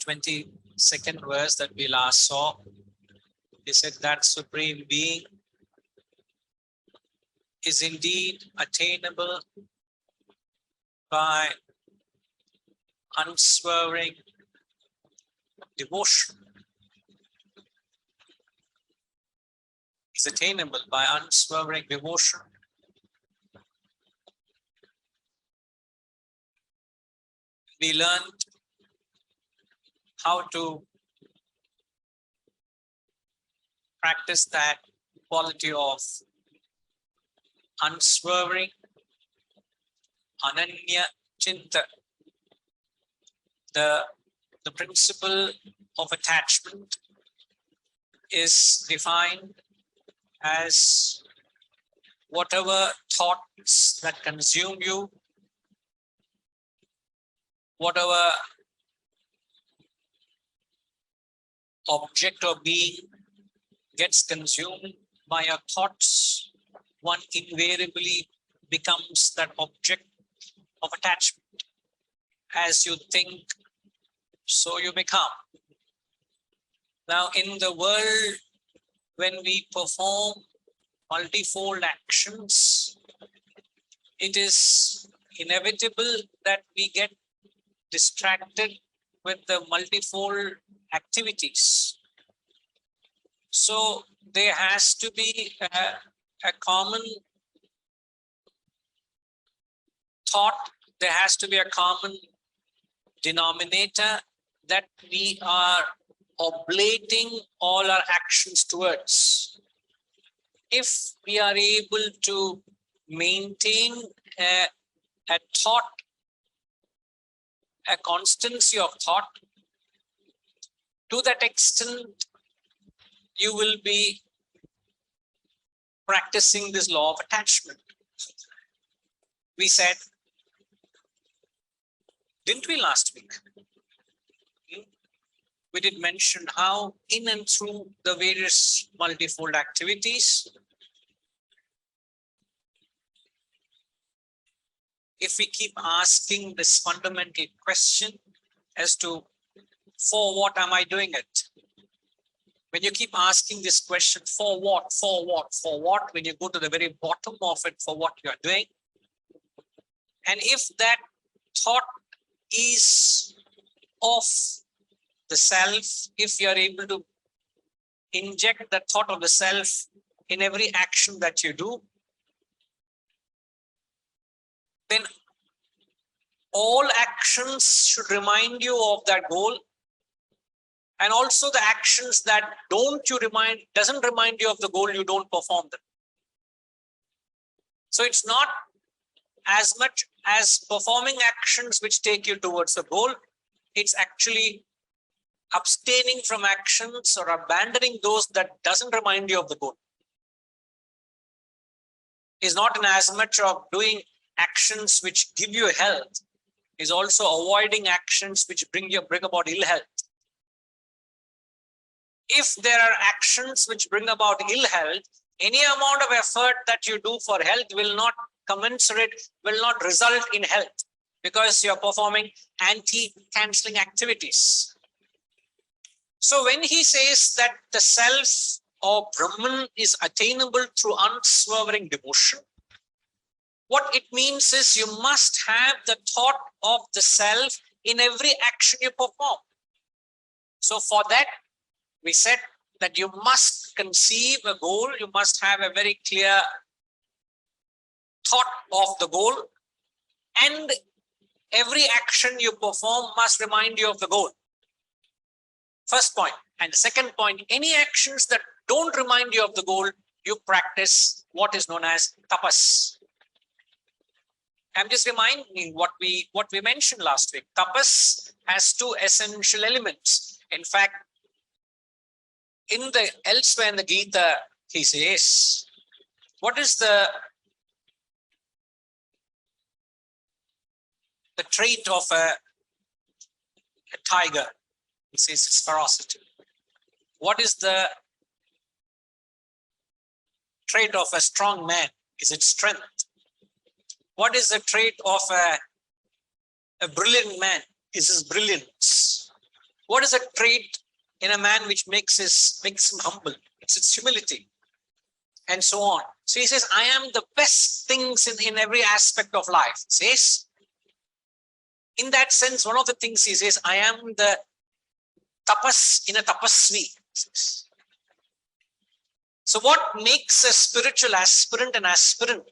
22nd verse that we last saw. He said that Supreme Being is indeed attainable by unswerving devotion. Is attainable by unswerving devotion. We learned how to practice that quality of unswerving, ananya chinta. The principle of attachment is defined as whatever thoughts that consume you, whatever object or being gets consumed by your thoughts, one invariably becomes that object of attachment. As you think, so you become. Now, in the world, when we perform multifold actions, it is inevitable that we get distracted with the multifold activities. So there has to be a common thought, there has to be a common denominator that we are oblating all our actions towards. If we are able to maintain a thought, a constancy of thought, to that extent, you will be practicing this law of attachment. We said, didn't we last week? We did mention how in and through the various multifold activities, if we keep asking this fundamental question as to, for what am I doing it? When you keep asking this question, for what, when you go to the very bottom of it, for what you are doing, and if that thought is of the self, if you are able to inject that thought of the self in every action that you do, then all actions should remind you of that goal. And also the actions that doesn't remind you of the goal, you don't perform them. So it's not as much as performing actions which take you towards the goal. It's actually abstaining from actions or abandoning those that doesn't remind you of the goal. Is not in as much of doing actions which give you health, is also avoiding actions which bring about ill health. If there are actions which bring about ill health, any amount of effort that you do for health will not result in health, because you're performing anti-cancelling activities. So when he says that the self or Brahman is attainable through unswerving devotion, what it means is you must have the thought of the self in every action you perform. So for that, we said that you must conceive a goal, you must have a very clear thought of the goal, and every action you perform must remind you of the goal. First point. And the second point, any actions that don't remind you of the goal, you practice what is known as tapas. I'm just reminding what we mentioned last week. Tapas has two essential elements. In fact, elsewhere in the Gita, he says, what is the trait of a tiger? He says it's ferocity. What is the trait of a strong man? Is it strength? What is the trait of a brilliant man? Is his brilliance? What is a trait in a man which makes him humble? It's humility, and so on. So he says, I am the best things in every aspect of life. He says, in that sense, one of the things he says, I am the tapas in a tapasvi. So what makes a spiritual aspirant an aspirant?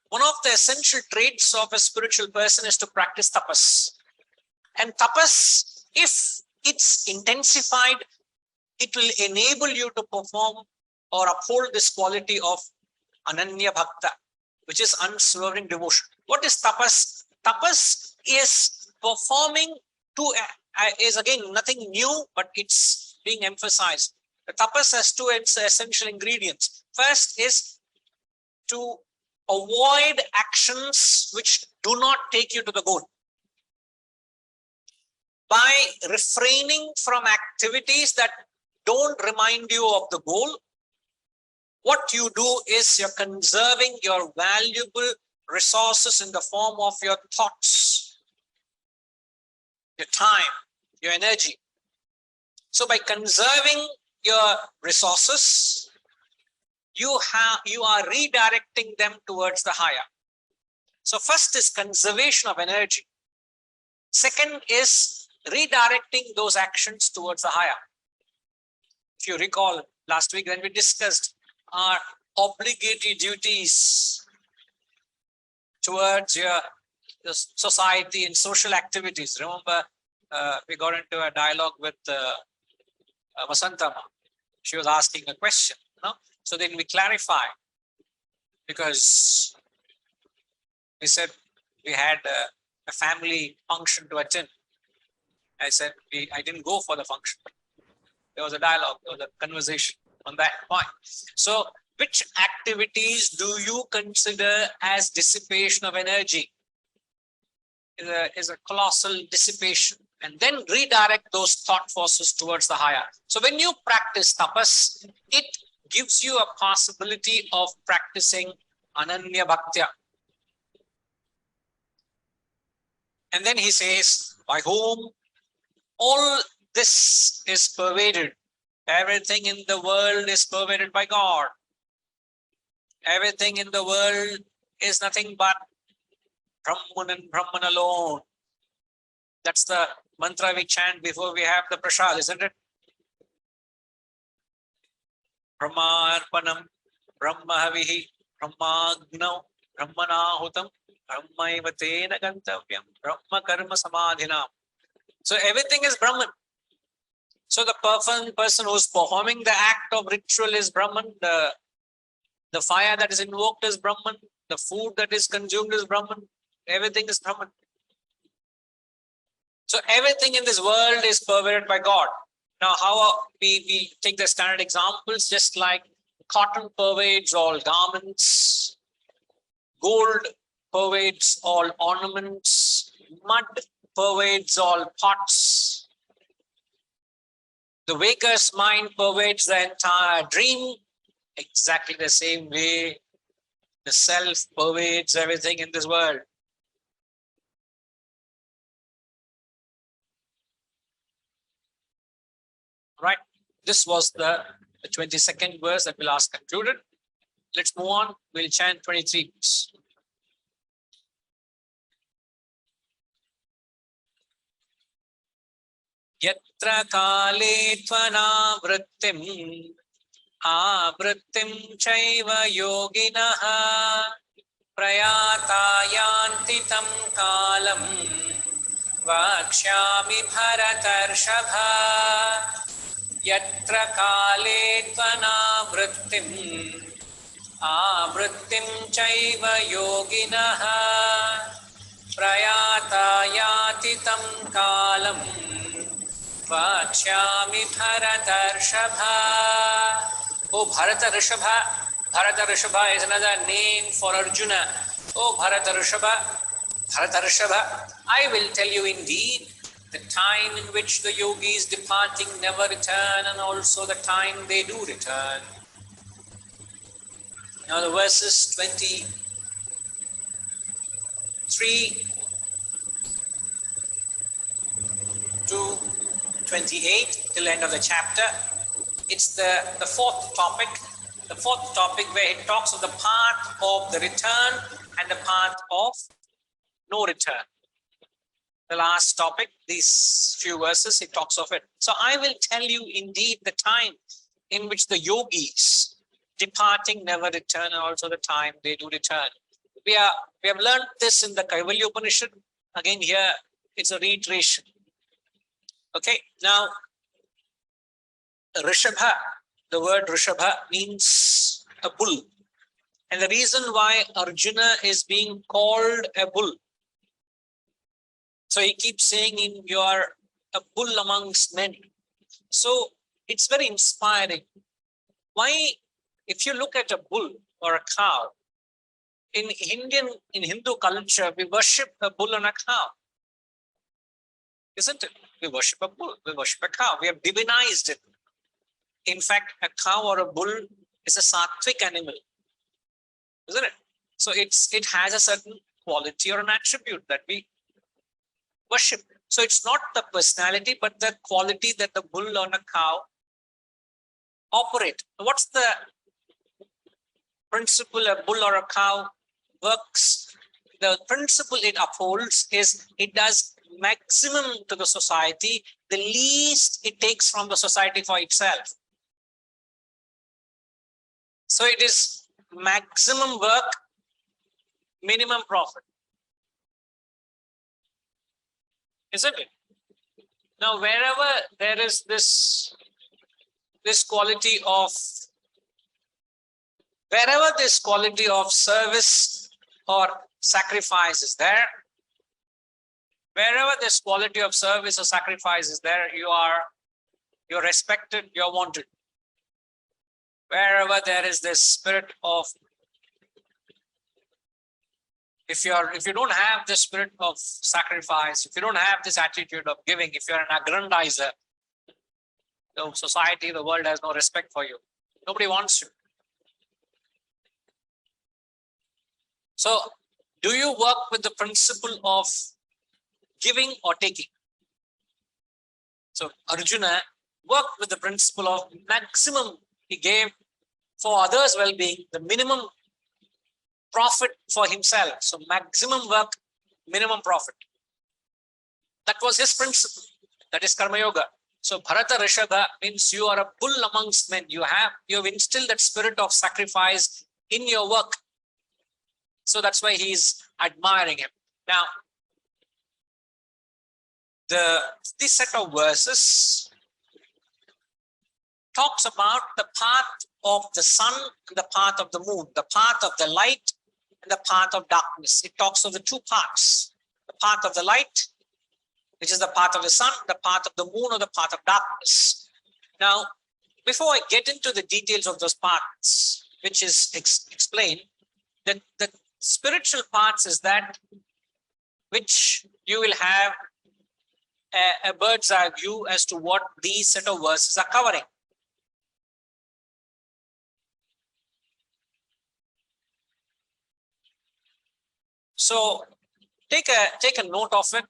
One of the essential traits of a spiritual person is to practice tapas. And tapas, if it's intensified, it will enable you to perform or uphold this quality of ananya bhakta, which is unswerving devotion. What is tapas? Tapas is performing is again nothing new, but it's being emphasized. The tapas has two essential ingredients. First is to avoid actions which do not take you to the goal. By refraining from activities that don't remind you of the goal, what you do is you're conserving your valuable resources in the form of your thoughts, your time, your energy. So by conserving your resources, you are redirecting them towards the higher. So first is conservation of energy. Second is redirecting those actions towards the higher. If you recall last week when we discussed our obligatory duties towards your society and social activities. Remember, we got into a dialogue with Vasantama. She was asking a question. So then we clarify, because we said we had a family function to attend. I said I didn't go for the function. There was a dialogue, there was a conversation on that point. So which activities do you consider as dissipation of energy? Is a colossal dissipation, and then redirect those thought forces towards the higher. So when you practice tapas, it gives you a possibility of practicing ananya bhaktya. And then he says, by whom all this is pervaded. Everything in the world is pervaded by God. Everything in the world is nothing but Brahman and Brahman alone. That's the mantra we chant before we have the prasad, isn't it? Brahmarpanam, Brahmahavihi, Brahmagnau, Brahmanahutam, Brahmaiva tena gantavyam, Brahma karma samadhinam. So everything is Brahman. So the person who's performing the act of ritual is Brahman. The fire that is invoked is Brahman. The food that is consumed is Brahman. Everything is Brahman. So everything in this world is pervaded by God. Now, how we take the standard examples, just like cotton pervades all garments, gold pervades all ornaments, mud pervades all pots. The waker's mind pervades the entire dream. Exactly the same way, the self pervades everything in this world. Right. This was the 22nd verse that we last concluded. Let's move on. We'll chant 23. Yatra kale tvana vrittim chaiva yoginaha prayata yanti tam kalam vakshami bharatarshava. Yatra kale tvana vrittim chaiva yoginaha prayata yati tam kalam vakshami bharatarshava. Oh Bharata Rishabha is another name for Arjuna. Oh Bharata Rishabha, I will tell you indeed the time in which the yogis departing never return, and also the time they do return. Now the verses 23 to 28 till end of the chapter. It's the fourth topic. The fourth topic where it talks of the path of the return and the path of no return. The last topic, these few verses, it talks of it. So I will tell you indeed the time in which the yogis departing never return, and also the time they do return. We have learned this in the Kaivalya Upanishad. Again, here it's a reiteration. Okay, now Rishabha, the word Rishabha means a bull. And the reason why Arjuna is being called a bull, so he keeps saying, you are a bull amongst men. So it's very inspiring. Why, if you look at a bull or a cow, in Hindu culture, we worship a bull and a cow. Isn't it? We worship a bull, we worship a cow. We have divinized it. In fact, a cow or a bull is a sattvic animal, isn't it? So it has a certain quality or an attribute that we worship. So it's not the personality, but the quality that the bull or a cow operate. What's the principle a bull or a cow works? The principle it upholds is it does maximum to the society, the least it takes from the society for itself. So it is maximum work, minimum profit. Isn't it? Now, wherever there is this quality of, wherever this quality of service or sacrifice is there, wherever this quality of service or sacrifice is there, you're respected, you're wanted. Wherever there is this spirit of, if you don't have the spirit of sacrifice, if you don't have this attitude of giving, if you're an aggrandizer, the society, the world has no respect for you. Nobody wants you. So, do you work with the principle of giving or taking? So, Arjuna worked with the principle of maximum he gave for others' well-being, the minimum profit for himself. So maximum work, minimum profit. That was his principle. That is Karma Yoga. So Bharata Rishabha means you are a bull amongst men. You have instilled that spirit of sacrifice in your work. So that's why he's admiring him. Now, this set of verses talks about the path of the sun and the path of the moon, the path of the light and the path of darkness. It talks of the two paths, the path of the light, which is the path of the sun, the path of the moon or the path of darkness. Now, before I get into the details of those paths, which is explained, that the spiritual paths is that which you will have a bird's eye view as to what these set of verses are covering. So take a note of it.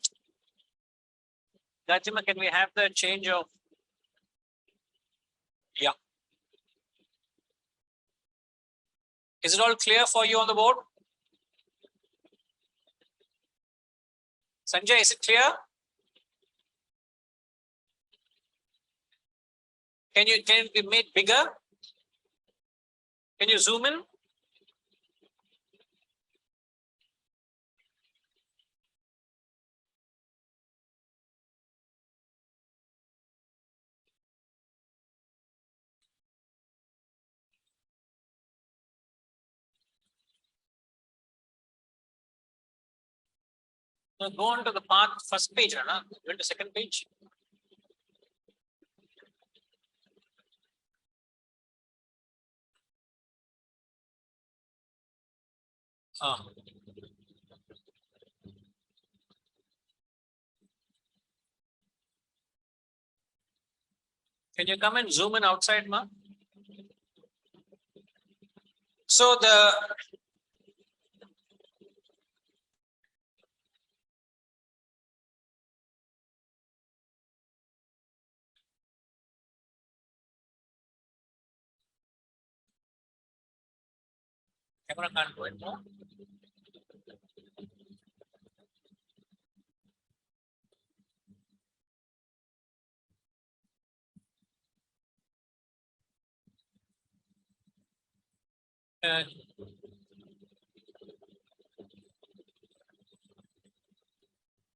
Gajima, can we have the change of? Yeah. Is it all clear for you on the board? Sanjay, is it clear? Can it be made bigger? Can you zoom in? So go on to the path first page, Rana. Go to second page. Can you come and zoom in outside, ma? So Camera can't do it, no? Uh,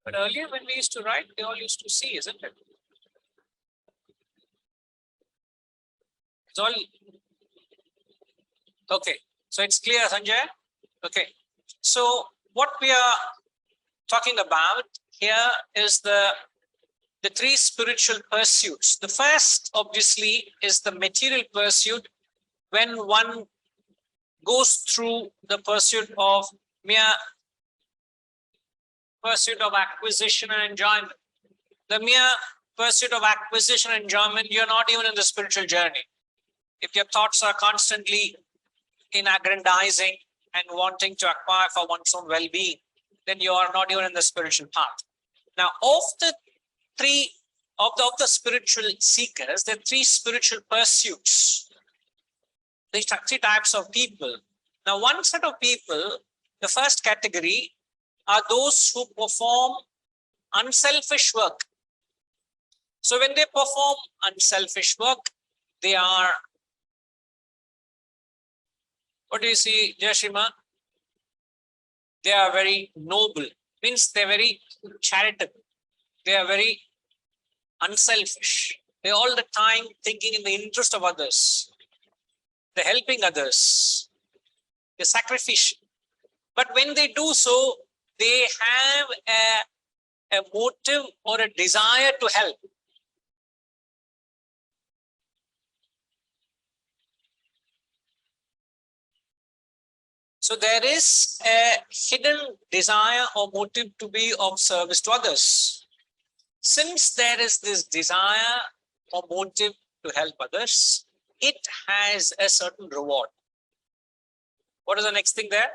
but earlier when we used to write, they all used to see, isn't it? It's all okay. So it's clear, Sanjay? Okay. So what we are talking about here is the three spiritual pursuits. The first, obviously, is the material pursuit, when one goes through the pursuit of mere pursuit of acquisition and enjoyment. The mere pursuit of acquisition and enjoyment, you're not even in the spiritual journey. If your thoughts are constantly in aggrandizing and wanting to acquire for one's own well-being, then you are not even in the spiritual path. Now, of the three of the spiritual seekers, there are three spiritual pursuits. These are three types of people. Now, one set of people, the first category, are those who perform unselfish work. So when they perform unselfish work, they are, what do you see, Jashima? They are very noble, means they're very charitable. They are very unselfish. They're all the time thinking in the interest of others. They're helping others. They're sacrificial. But when they do so, they have a motive or a desire to help. So there is a hidden desire or motive to be of service to others. Since there is this desire or motive to help others, it has a certain reward. What is the next thing there?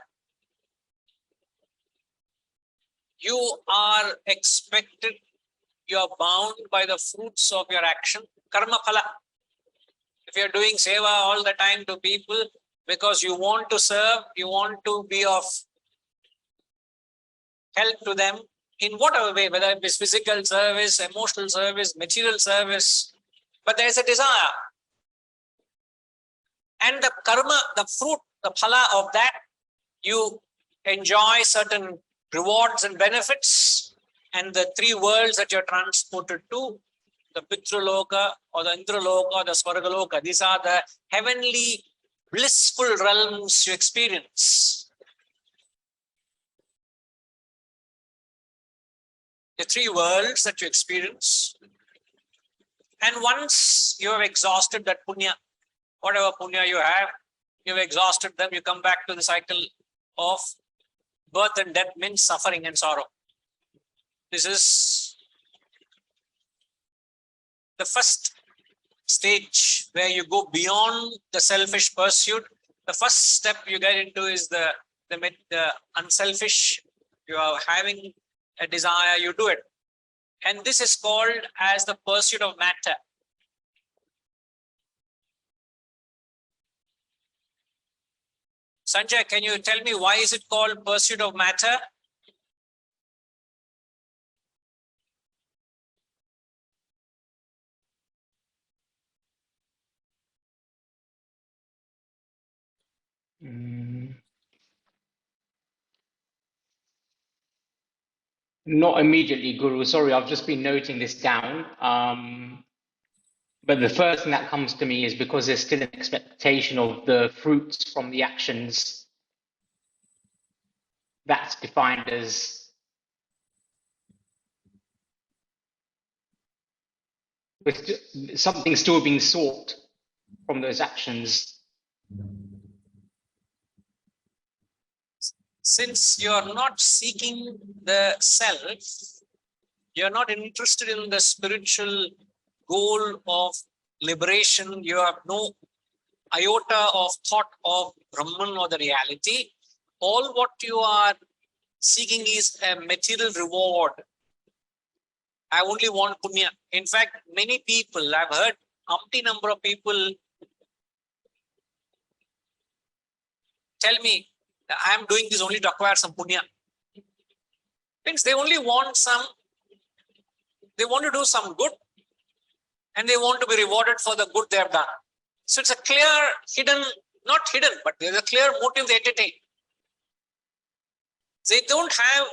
You are expected, you are bound by the fruits of your action. Karma phala. If you are doing seva all the time to people because you want to serve, you want to be of help to them in whatever way, whether it is physical service, emotional service, material service, but there is a desire. And the karma, the fruit, the phala of that, you enjoy certain rewards and benefits, and the three worlds that you're transported to, the Pitraloka or the Indraloka or the Swargaloka, these are the heavenly blissful realms you experience. The three worlds that you experience. And once you have exhausted that punya, whatever punya you have exhausted them, you come back to the cycle of birth and death, means suffering and sorrow. This is the first stage where you go beyond the selfish pursuit. The first step you get into is the unselfish. You are having a desire, you do it. And this is called as the pursuit of matter. Sanjay, can you tell me why is it called pursuit of matter? Not immediately, Guru. Sorry, I've just been noting this down. But the first thing that comes to me is because there's still an expectation of the fruits from the actions. That's defined as something still being sought from those actions. Since you are not seeking the self, you are not interested in the spiritual goal of liberation, you have no iota of thought of Brahman or the reality. All what you are seeking is a material reward. I only want punya. In fact, many people, I've heard umpty number of people tell me that I am doing this only to acquire some punya. Means they only want they want to do some good and they want to be rewarded for the good they have done. So it's a clear, hidden, not hidden, but there's a clear motive they entertain. They don't have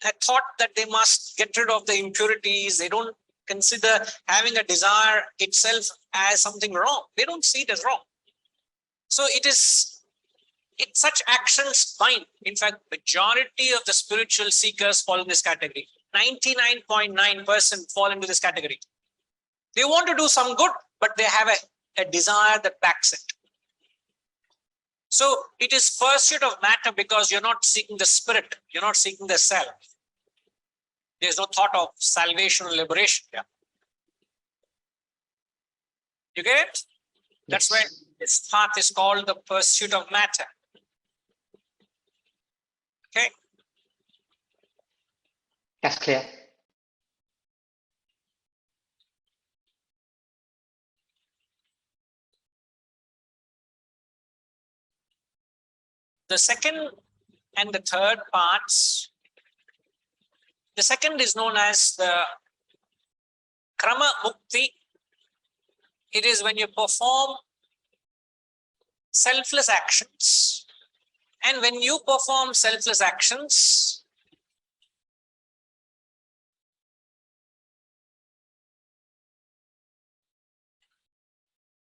a thought that they must get rid of the impurities. They don't consider having a desire itself as something wrong. They don't see it as wrong. So it's such actions fine. In fact, majority of the spiritual seekers fall in this category. 99.9% fall into this category. They want to do some good, but they have a desire that backs it. So it is pursuit of matter because you're not seeking the spirit, you're not seeking the self. There's no thought of salvation or liberation. Yeah. You get it? That's why this path is called the pursuit of matter. Okay. That's clear. The second and the third parts, the second is known as the Karma Mukti. It is when you perform selfless actions. And when you perform selfless actions,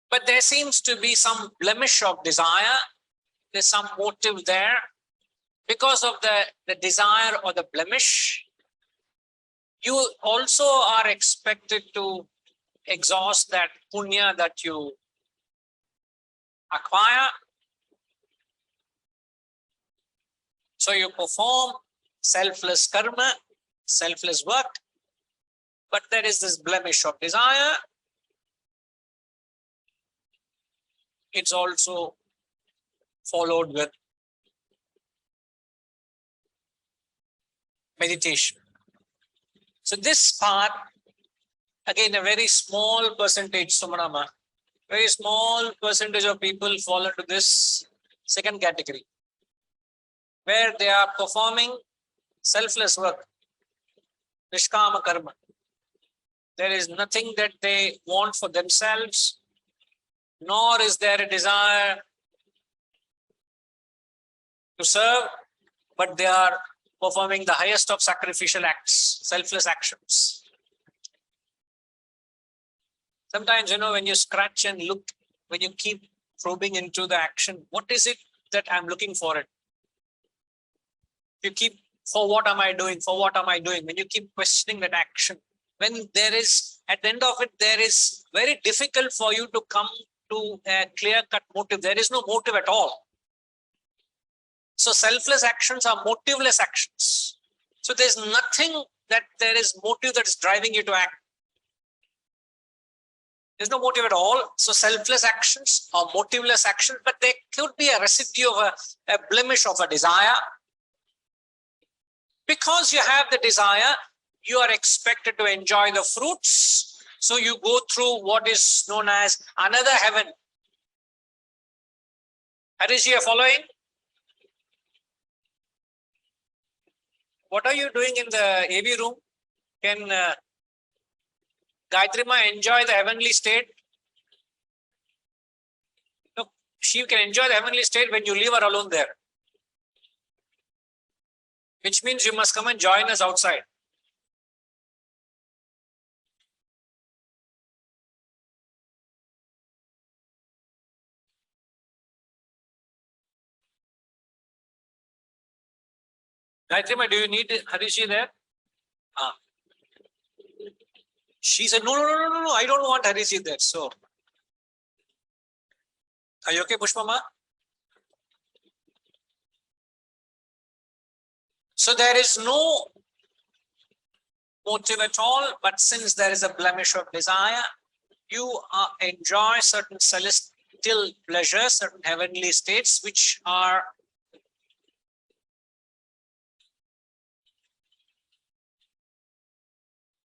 but there seems to be some blemish of desire, there's some motive there. Because of the desire or the blemish, you also are expected to exhaust that punya that you acquire. So you perform selfless karma, selfless work, but there is this blemish of desire. It's also followed with meditation. So this part, again, a very small percentage, Sumarama, very small percentage of people fall into this second category, where they are performing selfless work, nishkama karma. There is nothing that they want for themselves, nor is there a desire to serve, but they are performing the highest of sacrificial acts, selfless actions. Sometimes, when you scratch and look, when you keep probing into the action, what is it that I'm looking for it? You keep, for what am I doing? For what am I doing? When you keep questioning that action, when there is, at the end of it, there is very difficult for you to come to a clear-cut motive. There is no motive at all. So selfless actions are motiveless actions. So there's nothing that there is motive that is driving you to act. There's no motive at all. So selfless actions are motiveless actions, but there could be a residue of a blemish of a desire. Because you have the desire, you are expected to enjoy the fruits. So you go through what is known as another heaven. Harish, you are following? What are you doing in the AV room? Can Gayatri Ma enjoy the heavenly state? No, she can enjoy the heavenly state when you leave her alone there. Which means you must come and join us outside. Gayatri Ma, do you need Harishi there? She said, no, I don't want Harishi there. So, are you okay, Pushpama? So there is no motive at all, but since there is a blemish of desire, you enjoy certain celestial pleasures, certain heavenly states, which are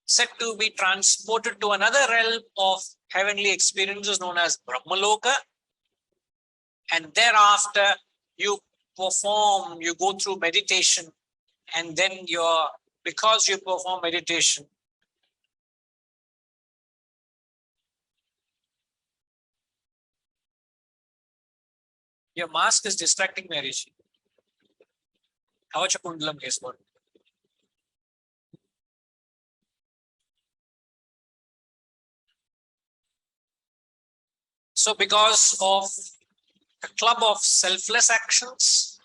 said to be transported to another realm of heavenly experiences known as Brahmaloka. And thereafter, you perform, you go through meditation, and then because you perform meditation, your mask is distracting me, Rishi. Avachakundalam case board. So because of a club of selfless actions,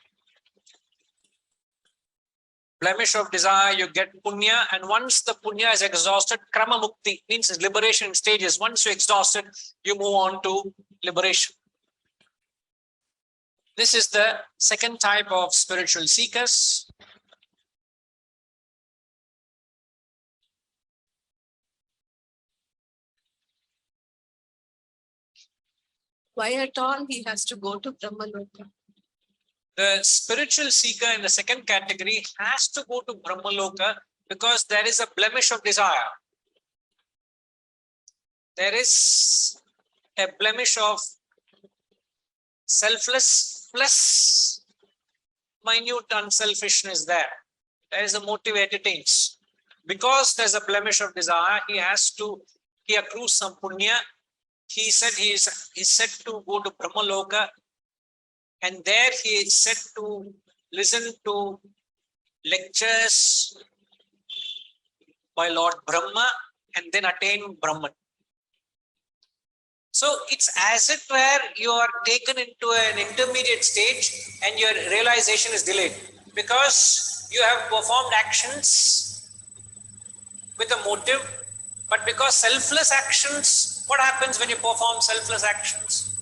blemish of desire, you get punya, and once the punya is exhausted, Karma Mukti means liberation in stages. Once you exhaust it, you move on to liberation. This is the second type of spiritual seekers. Why at all he has to go to Brahmaloka? The spiritual seeker in the second category has to go to Brahmaloka because there is a blemish of desire. There is a blemish of selfless plus minute unselfishness there. There is a motive entertains. Because there's a blemish of desire, he accrues some punya. He said he's set to go to Brahmaloka, and there he is set to listen to lectures by Lord Brahma and then attain Brahman. So it's as it were you are taken into an intermediate stage and your realization is delayed because you have performed actions with a motive, but because selfless actions, what happens when you perform selfless actions?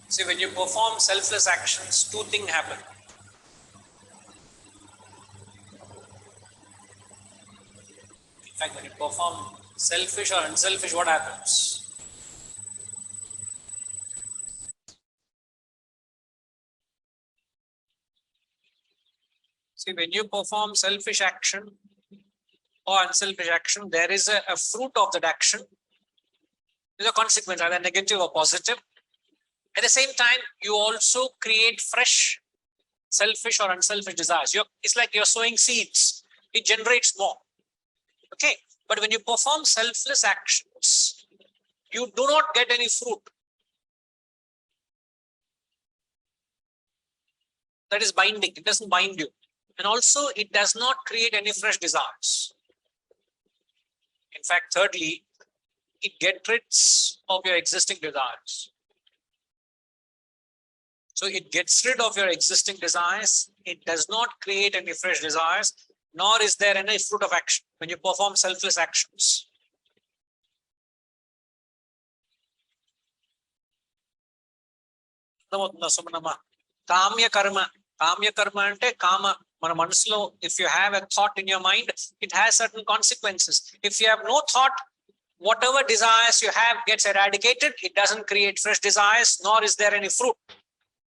See, when you perform selfless actions, two things happen. In fact, when you perform selfish or unselfish, what happens? See, when you perform selfish action or unselfish action, there is a fruit of that action. There's a consequence, either negative or positive. At the same time, you also create fresh selfish or unselfish desires. It's like you're sowing seeds. It generates more. Okay. But when you perform selfless actions, you do not get any fruit. That is binding. It doesn't bind you. And also, it does not create any fresh desires. In fact, thirdly, it gets rid of your existing desires. So it gets rid of your existing desires. It does not create any fresh desires, nor is there any fruit of action when you perform selfless actions. Kamya karma. Kamya karma ante kama. If you have a thought in your mind, it has certain consequences. If you have no thought, whatever desires you have gets eradicated. It doesn't create fresh desires, nor is there any fruit.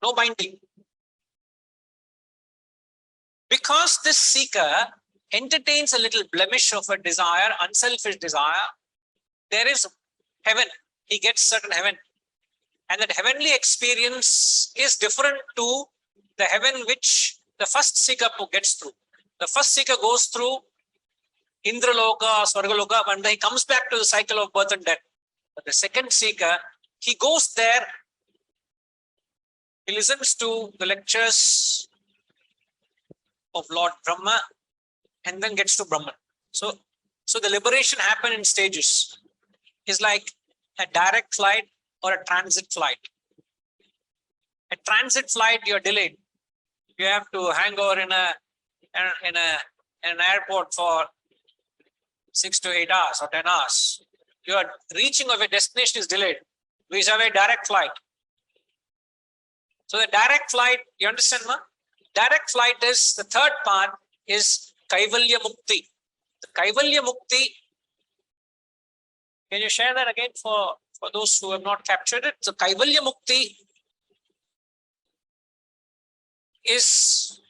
No binding. Because this seeker entertains a little blemish of a desire, unselfish desire, there is heaven. He gets certain heaven. And that heavenly experience is different to the heaven which the first seeker gets through. The first seeker goes through Indraloka, Swargaloka, and then he comes back to the cycle of birth and death. But the second seeker, he goes there, he listens to the lectures of Lord Brahma and then gets to Brahman. So the liberation happens in stages. It's like a direct flight or a transit flight. A transit flight, you're delayed. You have to hang over in an airport for 6 to 8 hours or 10 hours. Your reaching of a destination is delayed. We have a direct flight. So the direct flight, you understand, ma? Direct flight is the third part is Kaivalya Mukti. The Kaivalya Mukti, can you share that again for those who have not captured it? So Kaivalya Mukti is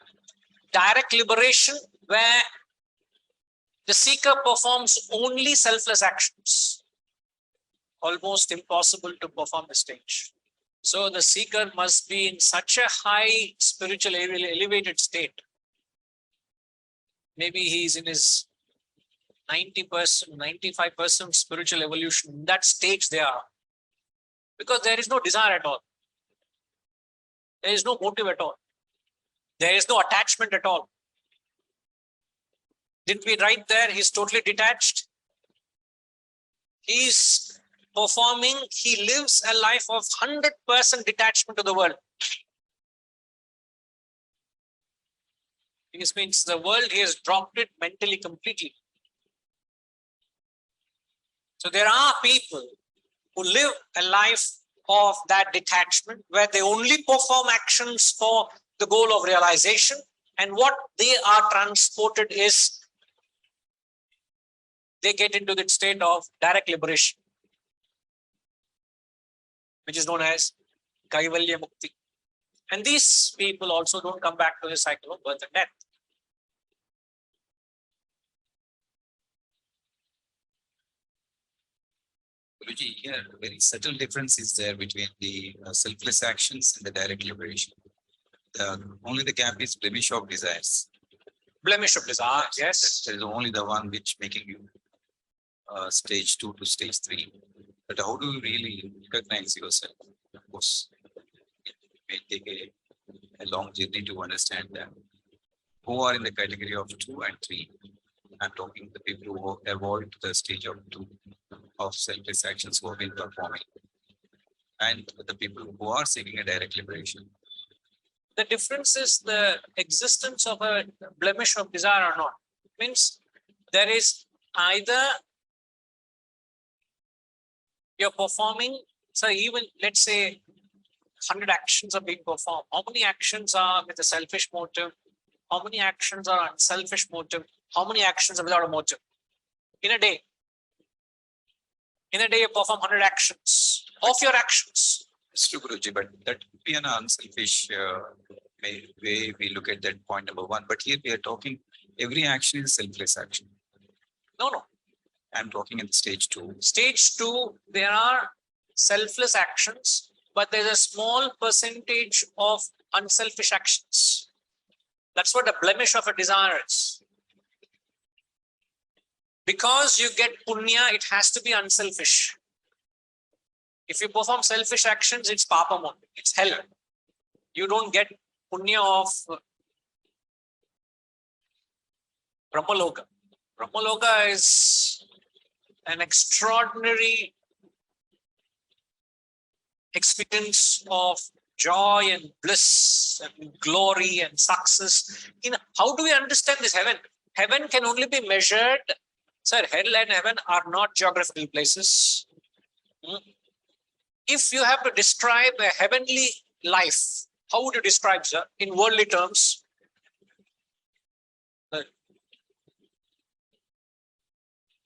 direct liberation where The seeker performs only selfless actions. Almost impossible to perform the stage. So the seeker must be in such a high spiritual elevated state. Maybe he's in his 90%, 95% spiritual evolution. In that stage they are. Because there is no desire at all. There is no motive at all. There is no attachment at all. Didn't we write there? He's totally detached. He's performing, he lives a life of 100% detachment to the world. This means the world, he has dropped it mentally completely. So there are people who live a life of that detachment where they only perform actions for the goal of realization, and what they are transported is they get into the state of direct liberation, which is known as Kaivalya Mukti. And these people also don't come back to the cycle of birth and death. Guruji, here a very subtle difference is there between the selfless actions and the direct liberation. Only the gap is blemish of desires. Blemish of desire, yes. That is only the one which making you stage 2 to stage 3. But how do you really recognize yourself? Of course, it may take a long journey to understand that. Who are in the category of 2 and 3? I'm talking the people who evolved to the stage of 2 of selfless actions who have been performing, and the people who are seeking a direct liberation. The difference is the existence of a blemish of desire or not. Means there is either you're performing, so even let's say 100 actions are being performed. How many actions are with a selfish motive? How many actions are unselfish motive? How many actions are without a motive? In a day. In a day, you perform 100 actions of your actions. It's true, Guruji, but that would be an unselfish way we look at that point number 1. But here we are talking every action is selfless action. No. I'm talking in stage 2. Stage 2, there are selfless actions, but there's a small percentage of unselfish actions. That's what the blemish of a desire is. Because you get punya, it has to be unselfish. If you perform selfish actions, it's papa mode, it's hell. You don't get punya of Brahmaloka. Brahmaloka is an extraordinary experience of joy and bliss and glory and success. How do we understand this heaven? Heaven can only be measured. Sir, hell and heaven are not geographical places. If you have to describe a heavenly life, how would you describe, sir, in worldly terms?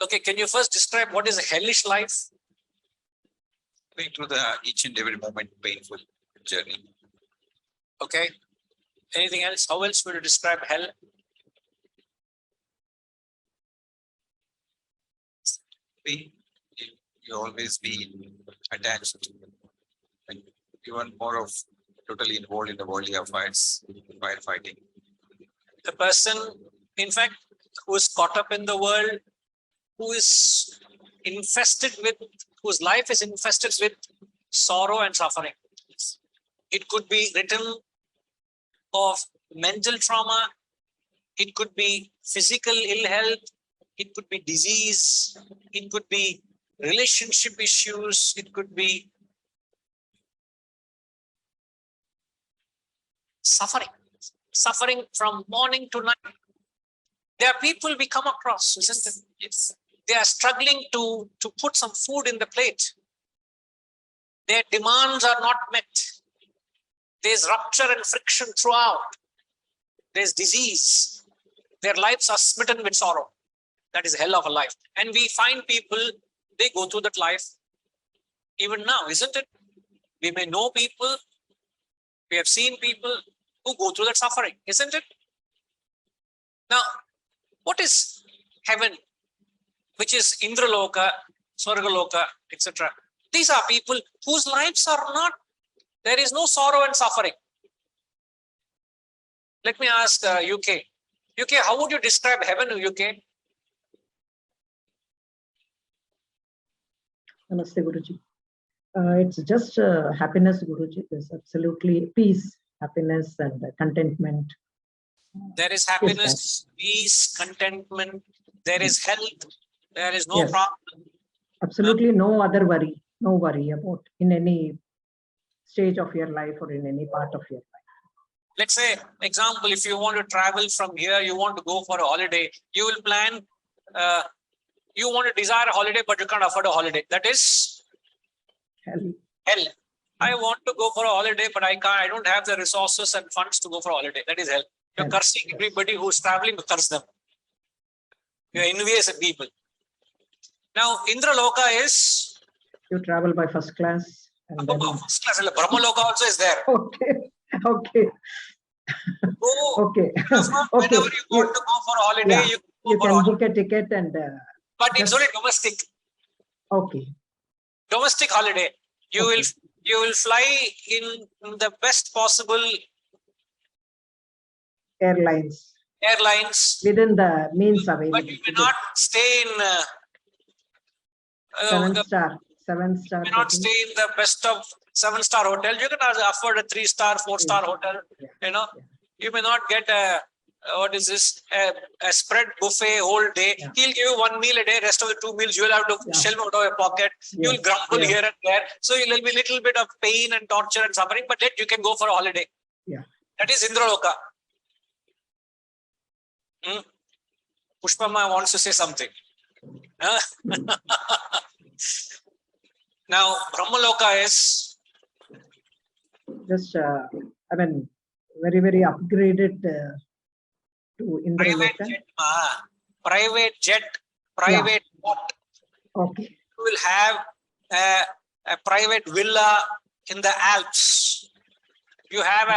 Okay, can you first describe what is a hellish life? Going through the each and every moment painful journey. Okay. Anything else? How else would you describe hell? You always be attached and even more of totally involved in the worldly affairs, firefighting. The person, in fact, who is caught up in the world, who is infested with, whose life is infested with sorrow and suffering. It could be written of mental trauma. It could be physical ill health. It could be disease. It could be relationship issues. It could be suffering. Suffering from morning to night. There are people we come across, isn't it? Yes. They are struggling to put some food in the plate. Their demands are not met. There's rupture and friction throughout. There's disease. Their lives are smitten with sorrow. That is hell of a life. And we find people, they go through that life even now, isn't it? We may know people, we have seen people who go through that suffering, isn't it? Now, what is heaven, which is Indraloka, Swargaloka, etc. These are people whose lives are not, there is no sorrow and suffering. Let me ask UK. UK, how would you describe heaven in UK? Namaste, Guruji. It's just happiness, Guruji. There's absolutely peace, happiness, and contentment. There is happiness, peace, contentment, there is health, there is no Yes. problem. Absolutely no other worry, no worry about in any stage of your life or in any part of your life. Let's say, example, if you want to travel from here, you want to go for a holiday, you will plan, you want to desire a holiday, but you can't afford a holiday. That is Hell. hell. I want to go for a holiday, but I can't, I don't have the resources and funds to go for a holiday. That is hell. You're Hell. cursing everybody who's traveling, you curse them. You're envious at people. Now, Indraloka is You travel by first class. And then, first class. Brahmaloka also is there. okay, okay, Go, okay. whenever you want to go for a holiday, Yeah. you You go for a can holiday. book a ticket and But it's just- only domestic. okay. Domestic holiday. You Okay. will fly in the best possible Airlines airlines, within the means but available. you may not stay in Seven-star you cannot stay in the best of 7-star hotel. You can afford a 3-star, 4-star hotel. Yeah. You know, Yeah. you may not get a what is this a spread buffet whole day. Yeah. He'll give you 1 meal a day. Rest of the 2 meals you will have to Yeah. shell out of your pocket. You will Yes, grumble yes. here and there. So there'll be a little bit of pain and torture and suffering. But yet you can go for a holiday. Yeah. That is Indraloka. Pushpama wants to say something. Huh? Now, Brahmaloka is Just, I mean, very, very upgraded to private Indraloka. jet. Private jet, private yacht. Okay. You will have a private villa in the Alps. You have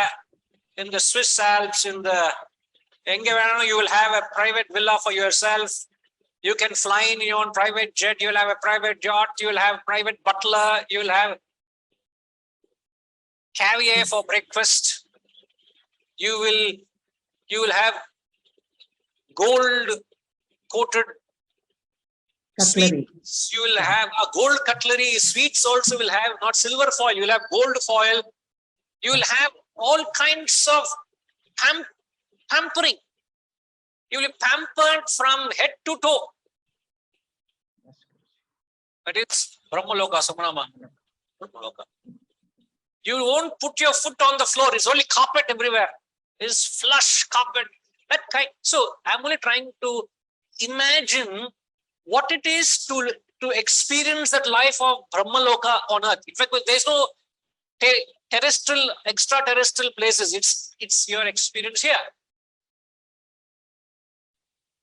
in the Swiss Alps, in the Engevano, you will have a private villa for yourself. You can fly in your own private jet. You will have a private yacht. You will have private butler. You will have caviar for breakfast. You will have gold coated Cutlery. sweets. You will have a gold cutlery. Sweets also will have not silver foil. You will have gold foil. You will have all kinds of pampering. You will be pampered from head to toe. But it's Brahmaloka, Sumanama. Brahmaloka. You won't put your foot on the floor. It's only carpet everywhere. It's flush carpet. That kind. So I'm only trying to imagine what it is to experience that life of Brahmaloka on earth. In fact, there's no terrestrial, extraterrestrial places. It's your experience here.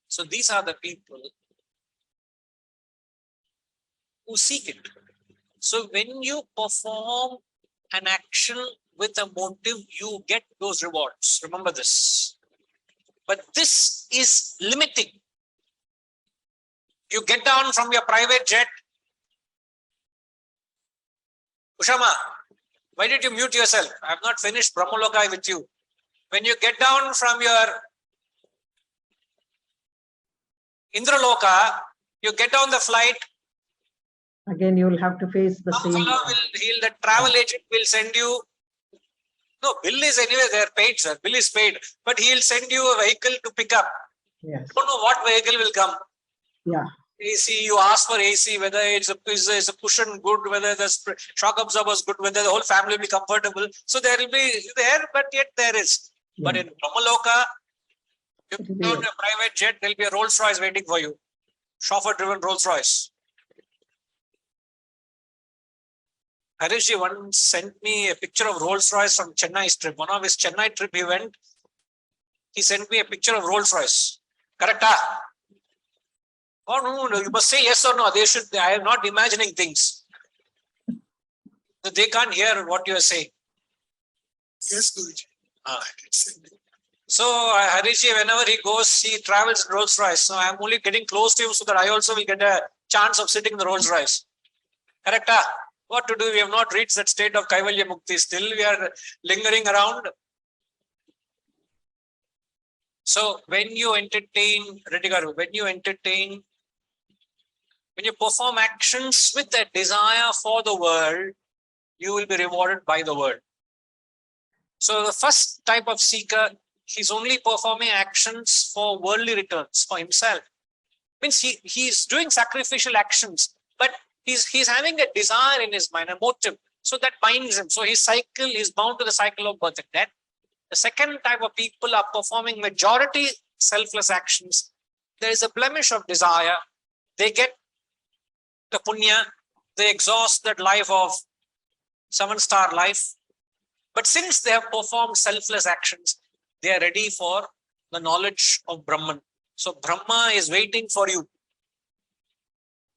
So these are the people who seek it. So when you perform an action with a motive, you get those rewards. Remember this. But this is limiting. You get down from your private jet. Ushama, why did you mute yourself? I have not finished Brahmaloka with you. When you get down from your Indraloka, you get on the flight. Again, you will have to face the Some same. fellow the travel agent will send you. No, bill is anyway, they're paid, sir. Bill is paid. But he'll send you a vehicle to pick up. Yes. Don't know what vehicle will come. Yeah. AC, you ask for AC, whether it's a cushion good, whether the shock absorber is good, whether the whole family will be comfortable. So there will be there, but yet there is. But Yeah. in Brahmaloka, you It will put on be- a private jet, there'll be a Rolls Royce waiting for you. Chauffeur-driven Rolls Royce. Harishji once sent me a picture of Rolls Royce from Chennai's trip. One of his Chennai trip he went, he sent me a picture of Rolls Royce. Correct? Oh, no, you must say yes or no. They should, I am not imagining things. They can't hear what you are saying. Yes, Guruji. Ah. So Harishi, whenever he goes, he travels in Rolls Royce. So I'm only getting close to him so that I also will get a chance of sitting in the Rolls Royce. Correct? What to do? We have not reached that state of Kaivalya Mukti. Still, we are lingering around. So when you entertain, Redigaru, when you perform actions with a desire for the world, you will be rewarded by the world. So the first type of seeker, he's only performing actions for worldly returns for himself. Means he's doing sacrificial actions, but he's having a desire in his mind, a motive. So that binds him. So his cycle is bound to the cycle of birth and death. The second type of people are performing majority selfless actions. There is a blemish of desire. They get the punya. They exhaust that life of 7-star life. But since they have performed selfless actions, they are ready for the knowledge of Brahman. So Brahma is waiting for you.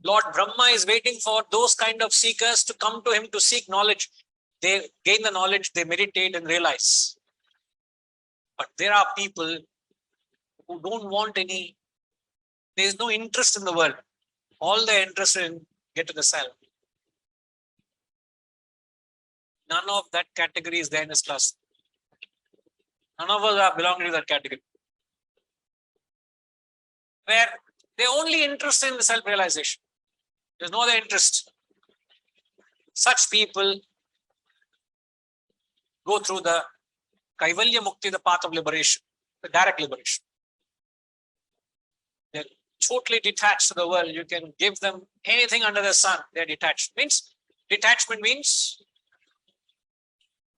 Lord Brahma is waiting for those kind of seekers to come to him to seek knowledge. They gain the knowledge, they meditate and realize. But there are people who don't want any, there is no interest in the world. All they're interested in get to the self. None of that category is there in this class. None of us are belonging to that category. Where they're only interested in the self-realization. There's no other interest. Such people go through the Kaivalya Mukti, the path of liberation, the direct liberation. They're totally detached to the world. You can give them anything under the sun. They're detached. Detachment means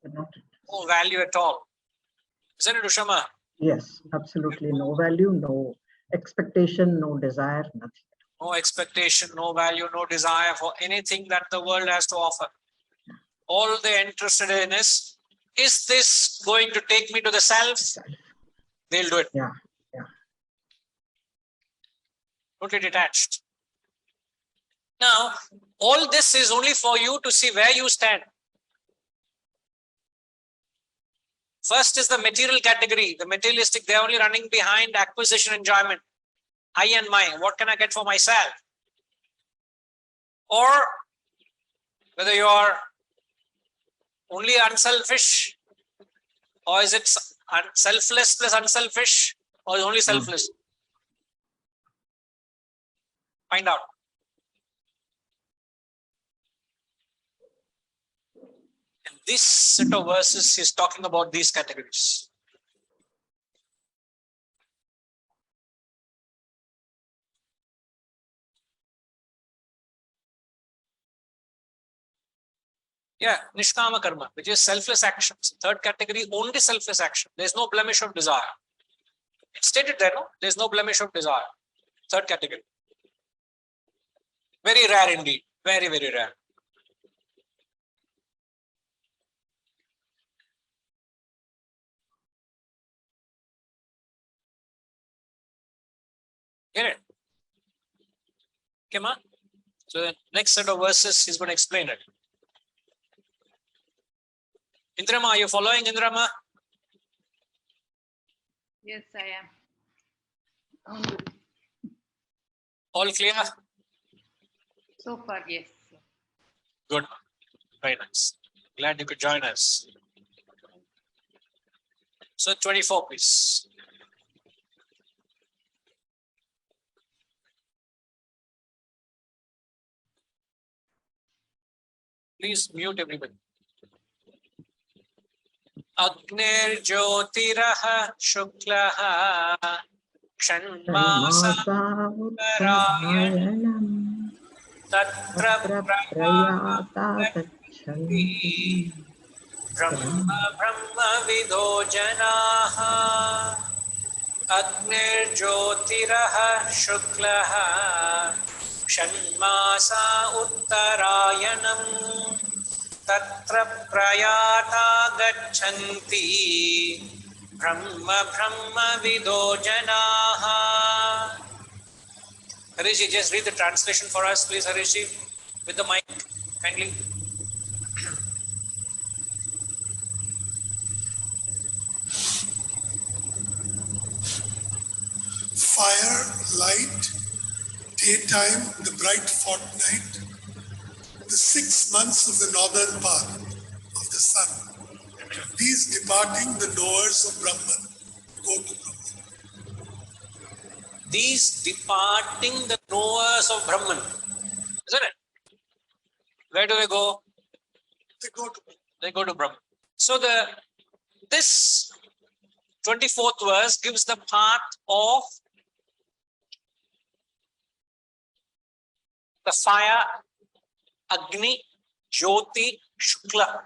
no value at all. Isn't it, Ushama? Yes, absolutely. No value, no expectation, no desire, nothing. No expectation, no value, no desire for anything that the world has to offer. All they're interested in is this going to take me to the self? They'll do it. Yeah. Totally detached. Now, all this is only for you to see where you stand. First is the material category, the materialistic. They're only running behind acquisition, enjoyment. I and mine. What can I get for myself? Or whether you are only unselfish, or is it selfless plus unselfish, or is only selfless? Find out. And this set of verses is talking about these categories. Yeah, Nishkama Karma, which is selfless actions. Third category, only selfless action. There's no blemish of desire. It's stated there, no? There's no blemish of desire. Third category. Very rare indeed. Very, very rare. Get it? Okay, ma? So the next set of verses, he's going to explain it. Indrama, are you following, Indrama? Yes, I am. All clear? So far, yes. Good. Very nice. Glad you could join us. So 24, please. Please mute everybody. Agnir Jyotiraha Shuklaha Kshanmasa Uttarayanam Tatra prayata Prayati Brahma Vido Janaha Agnir Jyotiraha Shuklaha Kshanmasa Uttarayanam Tatra Prayata Gachanti Brahma Vido Janaha. Harishi, just read the translation for us, please, Harishi, with the mic, kindly. light, daytime, the bright fortnight, the 6 months of the northern path of the sun. These departing the knowers of Brahman go to Brahman. These departing the knowers of Brahman. Isn't it? Where do they go? They go to Brahman. So this 24th verse gives the path of the fire, Agni, Jyoti, Shukla.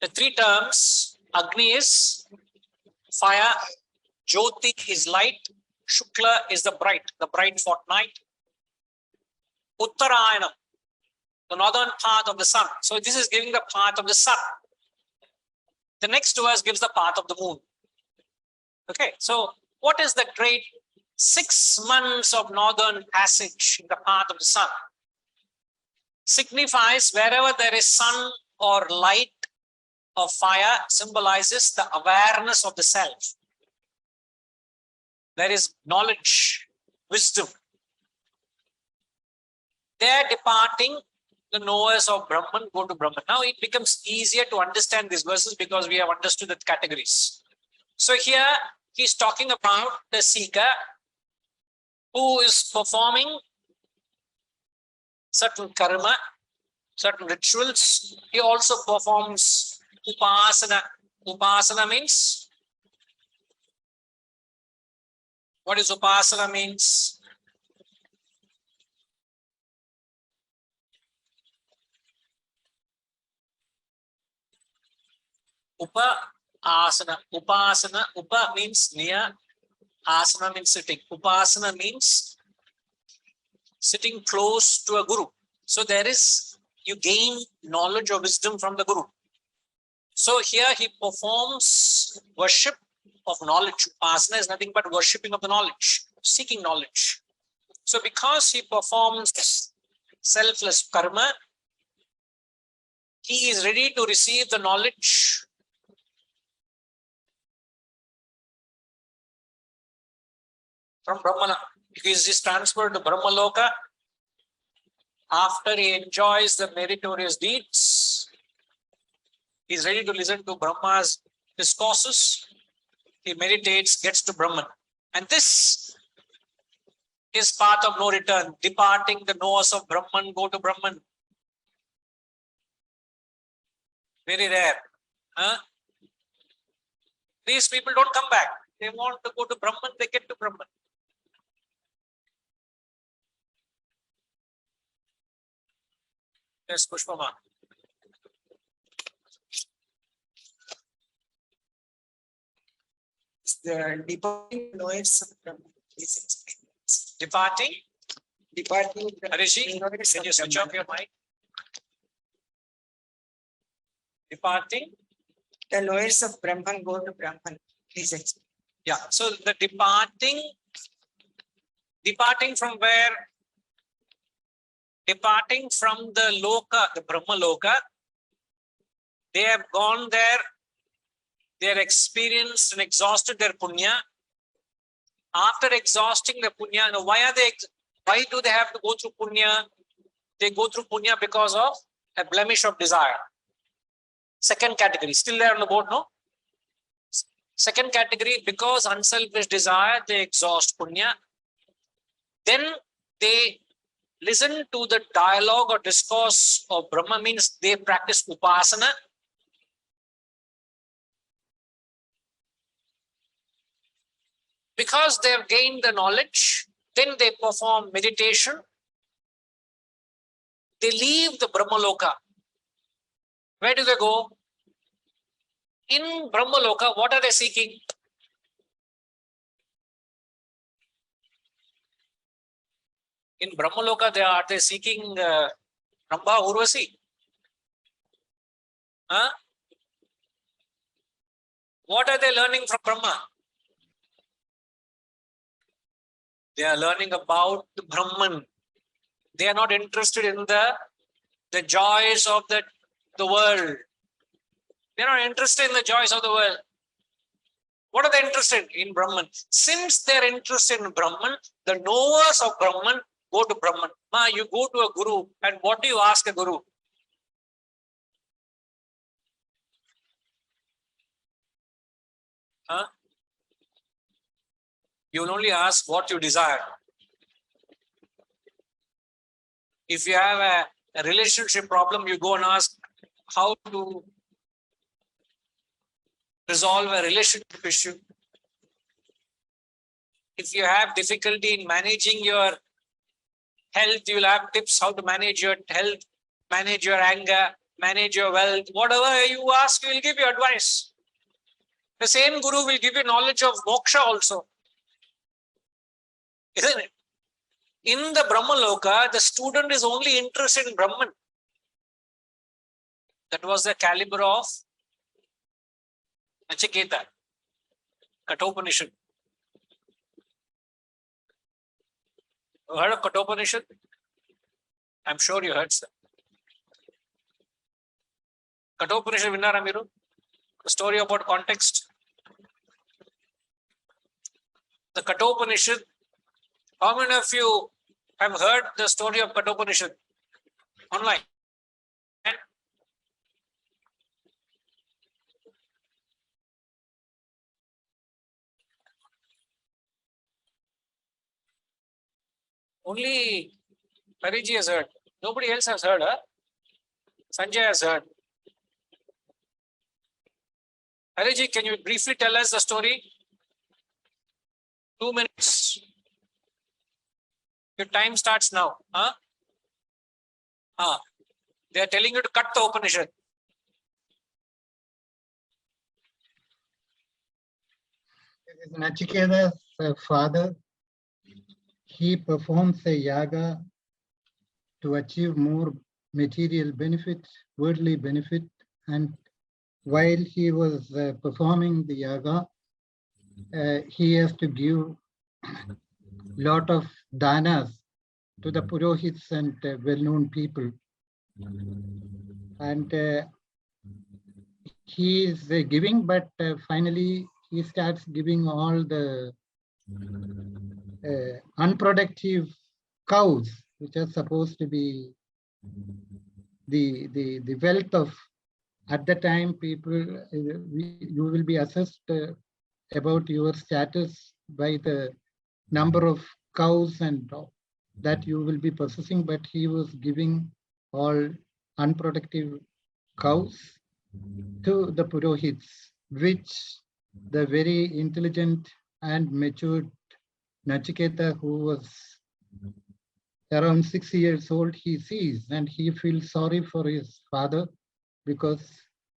The three terms, Agni is fire, Jyoti is light, Shukla is the bright fortnight, Uttarayanam, the northern path of the sun. So this is giving the path of the sun. The next verse gives the path of the moon. Okay, so what is the great 6 months of northern passage in the path of the sun? Signifies wherever there is sun or light or fire, symbolizes the awareness of the self. There is knowledge, wisdom. They are departing, the knowers of Brahman go to Brahman. Now it becomes easier to understand these verses because we have understood the categories. So here he's talking about the seeker who is performing certain karma, certain rituals. He also performs upasana. Upasana means, what is upasana means? Asana. Upasana. Upa means near. Asana means sitting. Upasana means sitting close to a guru. So you gain knowledge or wisdom from the guru. So here he performs worship of knowledge. Upasana is nothing but worshipping of the knowledge, seeking knowledge. So because he performs selfless karma, he is ready to receive the knowledge from Brahmana. He is transferred to Brahmaloka after he enjoys the meritorious deeds. He is ready to listen to Brahma's discourses. He meditates, gets to Brahman. And this is path of no return. Departing the knowers of Brahman, go to Brahman. Very rare. Huh? These people don't come back. They want to go to Brahman, they get to Brahman. Yes, Pushpama. The departing knowledge of Brahman is explained. Departing. Rishi, knowledge can of you switch Brahman. off your mic? Departing. The knowledge of Brahman go to Brahman. Please explain. Yeah. So the departing from where? Departing from the loka, the Brahma loka. They have gone there. They have experienced and exhausted their punya. After exhausting the punya, now why do they have to go through punya? They go through punya because of a blemish of desire. Second category, still there on the board, no? Second category, because unselfish desire, they exhaust punya. Then they listen to the dialogue or discourse of Brahma, means they practice upasana. Because they have gained the knowledge, then they perform meditation. They leave the Brahmaloka. Where do they go? In Brahmaloka, what are they seeking? In Brahmaloka, are they seeking Rambha Urvasi? Huh? What are they learning from Brahma? They are learning about the Brahman. They are not interested in the joys of the world. They are not interested in the joys of the world. What are they interested in? Brahman. Since they're interested in Brahman, the knowers of Brahman go to Brahman. Ma, you go to a guru, and what do you ask a guru? Huh? You will only ask what you desire. If you have a relationship problem, you go and ask how to resolve a relationship issue. If you have difficulty in managing your health, you will have tips how to manage your health, manage your anger, manage your wealth. Whatever you ask, he will give you advice. The same guru will give you knowledge of moksha also. Isn't it? In the Brahma Loka, the student is only interested in Brahman. That was the caliber of Nachiketa, Kathopanishad. You heard of Kathopanishad? I'm sure you heard, sir. Kathopanishad vinnara meeru? The story about context. The Kathopanishad. How many of you have heard the story of Kathopanishad online? Only Pariji has heard. Nobody else has heard, huh? Sanjay has heard. Pariji, can you briefly tell us the story? 2 minutes. Your time starts now. Huh? They are telling you to cut the Upanishad. Nachiketa's father, he performs a yaga to achieve more material benefit, worldly benefit, and while he was performing the yaga, he has to give lot of danas to the purohits and well-known people. And he is giving, but finally he starts giving all the unproductive cows, which are supposed to be the wealth of, at the time, people, you will be assessed about your status by the number of cows and that you will be possessing, but he was giving all unproductive cows to the purohits, which the very intelligent and matured Nachiketa, who was around 6 years old, he sees and he feels sorry for his father because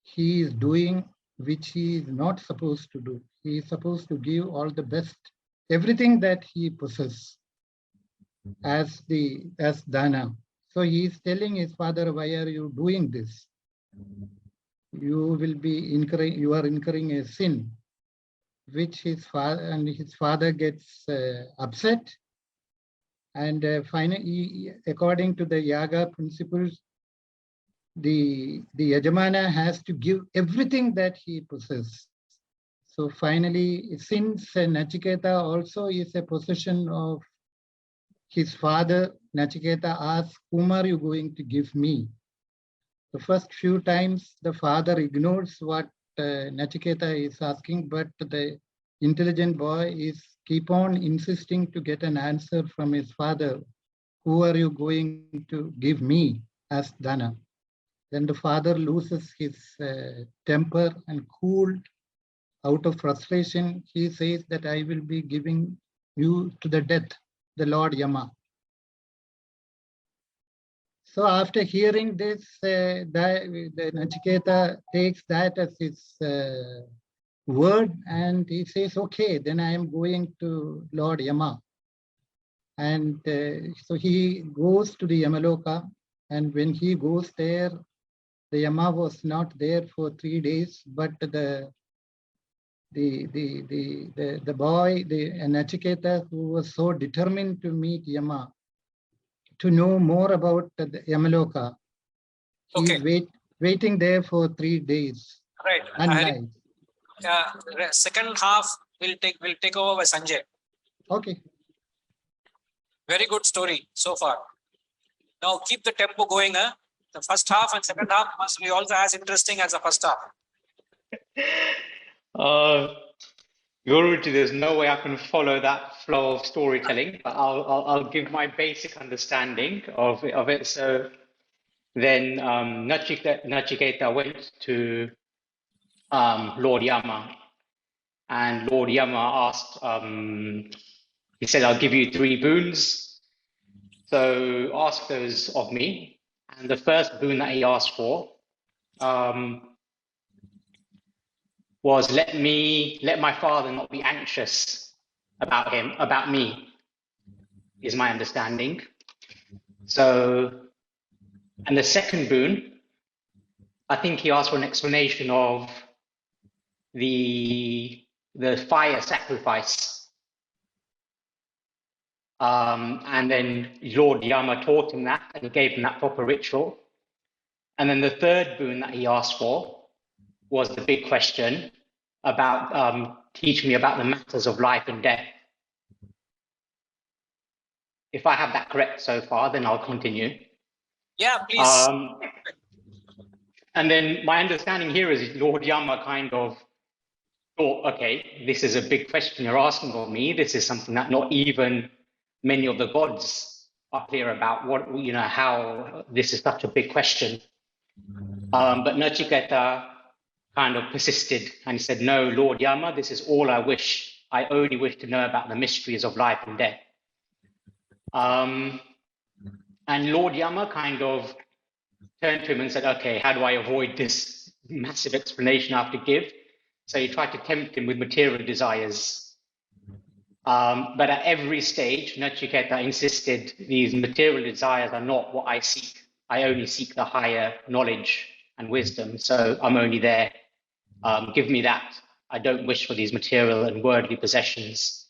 he is doing which he is not supposed to do. He is supposed to give all the best, everything that he possesses as dana. So he is telling his father, why are you doing this? You will be you are incurring a sin, which his father gets upset. And finally, according to the yaga principles, the yajamana has to give everything that he possesses. So finally, since Nachiketa also is a possession of his father, Nachiketa asks, whom are you going to give me? The first few times, the father ignores what Nachiketa is asking, but the intelligent boy is keep on insisting to get an answer from his father. Who are you going to give me as dana? Then the father loses his temper and cooled out of frustration. He says that I will be giving you to the death, the Lord Yama. So after hearing this, the Nachiketa takes that as his word and he says, okay, then I am going to Lord Yama. And so he goes to the Yamaloka, and when he goes there, the Yama was not there for 3 days, but the boy, the Nachiketa, who was so determined to meet Yama, to know more about the Yamaloka, he is waiting there for 3 days Right. and nights. second half will take over by Sanjay. Okay. Very good story so far. Now keep the tempo going. The first half and second half must be also as interesting as the first half. Guruji, there's no way I can follow that flow of storytelling, but I'll give my basic understanding of it. So then Nachiketa went to Lord Yama, and Lord Yama asked, he said, I'll give you 3 boons. So ask those of me. And the first boon that he asked for was let my father not be anxious about me, is my understanding. So, and the second boon, I think he asked for an explanation of the fire sacrifice. And then Lord Yama taught him that, and he gave him that proper ritual. And then the third boon that he asked for was the big question about teach me about the matters of life and death. If I have that correct so far, then I'll continue. Yeah, please. And then my understanding here is Lord Yama kind of thought, okay, this is a big question you're asking of me. This is something that not even many of the gods are clear about, what, you know, how this is such a big question. But Nachiketa kind of persisted and he said, no, Lord Yama, this is all I wish. I only wish to know about the mysteries of life and death. And Lord Yama kind of turned to him and said, okay, how do I avoid this massive explanation I have to give? So he tried to tempt him with material desires. But at every stage, Nachiketa insisted these material desires are not what I seek. I only seek the higher knowledge and wisdom. So I'm only there. Give me that. I don't wish for these material and worldly possessions.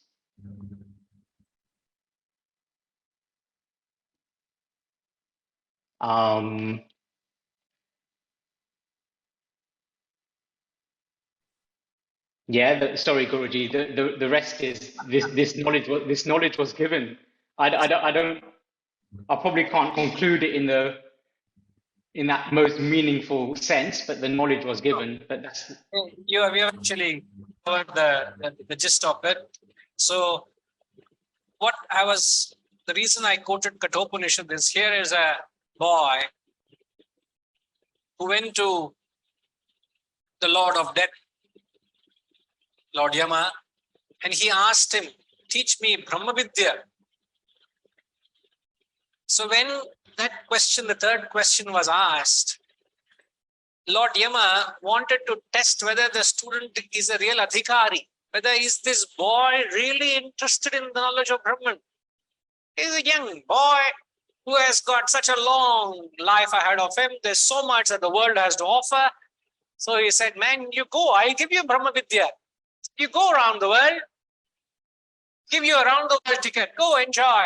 Yeah, sorry, Guruji. The rest is this knowledge was given. I probably can't conclude it in that most meaningful sense, but the knowledge was given. But that's We have actually covered the gist of it. So the reason I quoted Kathopanishad is here is a boy who went to the Lord of Death, Lord Yama, and he asked him, teach me Brahma Vidya. So when that question, the third question was asked, Lord Yama wanted to test whether the student is a real adhikari, whether is this boy really interested in the knowledge of Brahman. He's a young boy who has got such a long life ahead of him. There's so much that the world has to offer. So he said, man, you go, I'll give you Brahma Vidya. You go around the world, give you a round the world ticket, go enjoy,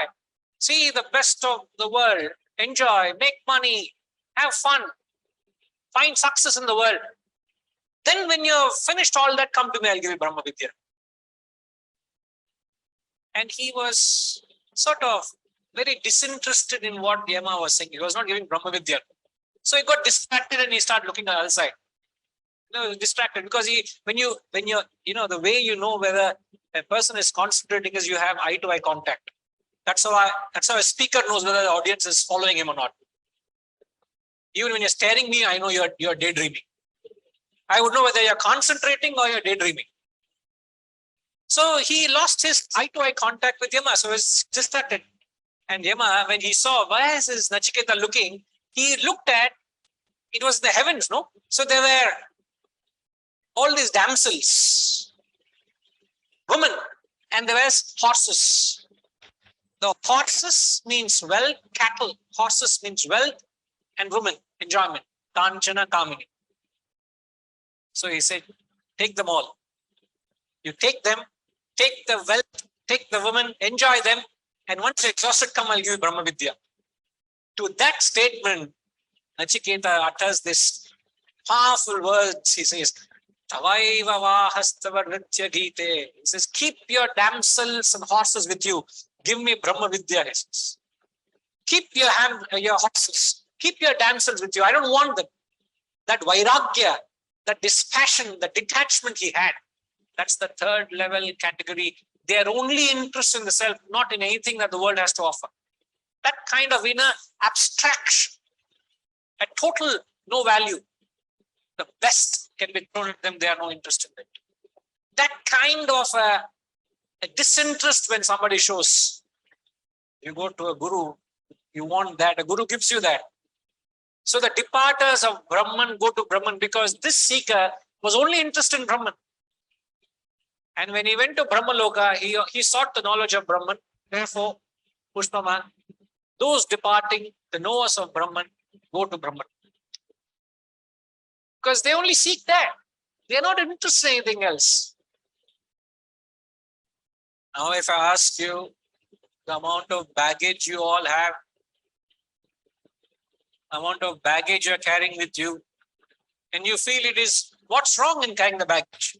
see the best of the world, enjoy, make money, have fun, find success in the world. Then when you've finished all that, come to me, I'll give you Brahma Vidya. And he was sort of very disinterested in what Yama was saying. He was not giving Brahma Vidya. So he got distracted and he started looking at the other side. Distracted because when you the way you know whether a person is concentrating is you have eye-to-eye contact. That's how a speaker knows whether the audience is following him or not. Even when you're staring me, I know you're daydreaming. I would know whether you're concentrating or you're daydreaming. So he lost his eye-to-eye contact with Yama, so he was distracted. And Yama, when he saw where is this Nachiketa looking, he looked at, it was the heavens, no? So there were all these damsels, women, and there was horses. The horses means wealth, cattle. Horses means wealth and women, enjoyment. Kanchana Kamini. So he said, take them all. You take them, take the wealth, take the women, enjoy them, and once you're exhausted, come, I'll give you Brahma Vidya. To that statement, Nachiketa utters this powerful words. He says, Tavaiva vahastava nritya gite. He says, keep your damsels and horses with you. Give me Brahma Vidya, he says. Keep your horses, keep your damsels with you. I don't want them. That vairagya, that dispassion, the detachment he had, that's the third level category. They are only interested in the self, not in anything that the world has to offer. That kind of inner abstraction, a total no value. The best can be thrown at them, they are no interest in it. That kind of a disinterest when somebody shows. You go to a guru, you want that, a guru gives you that. So the departers of Brahman go to Brahman because this seeker was only interested in Brahman. And when he went to Brahmaloka, he sought the knowledge of Brahman. Therefore, Pushpaman, those departing, the knowers of Brahman, go to Brahman. Because they only seek that. They are not interested in anything else. Now, if I ask you the amount of baggage you all have, amount of baggage you're carrying with you, and you feel it is, what's wrong in carrying the baggage?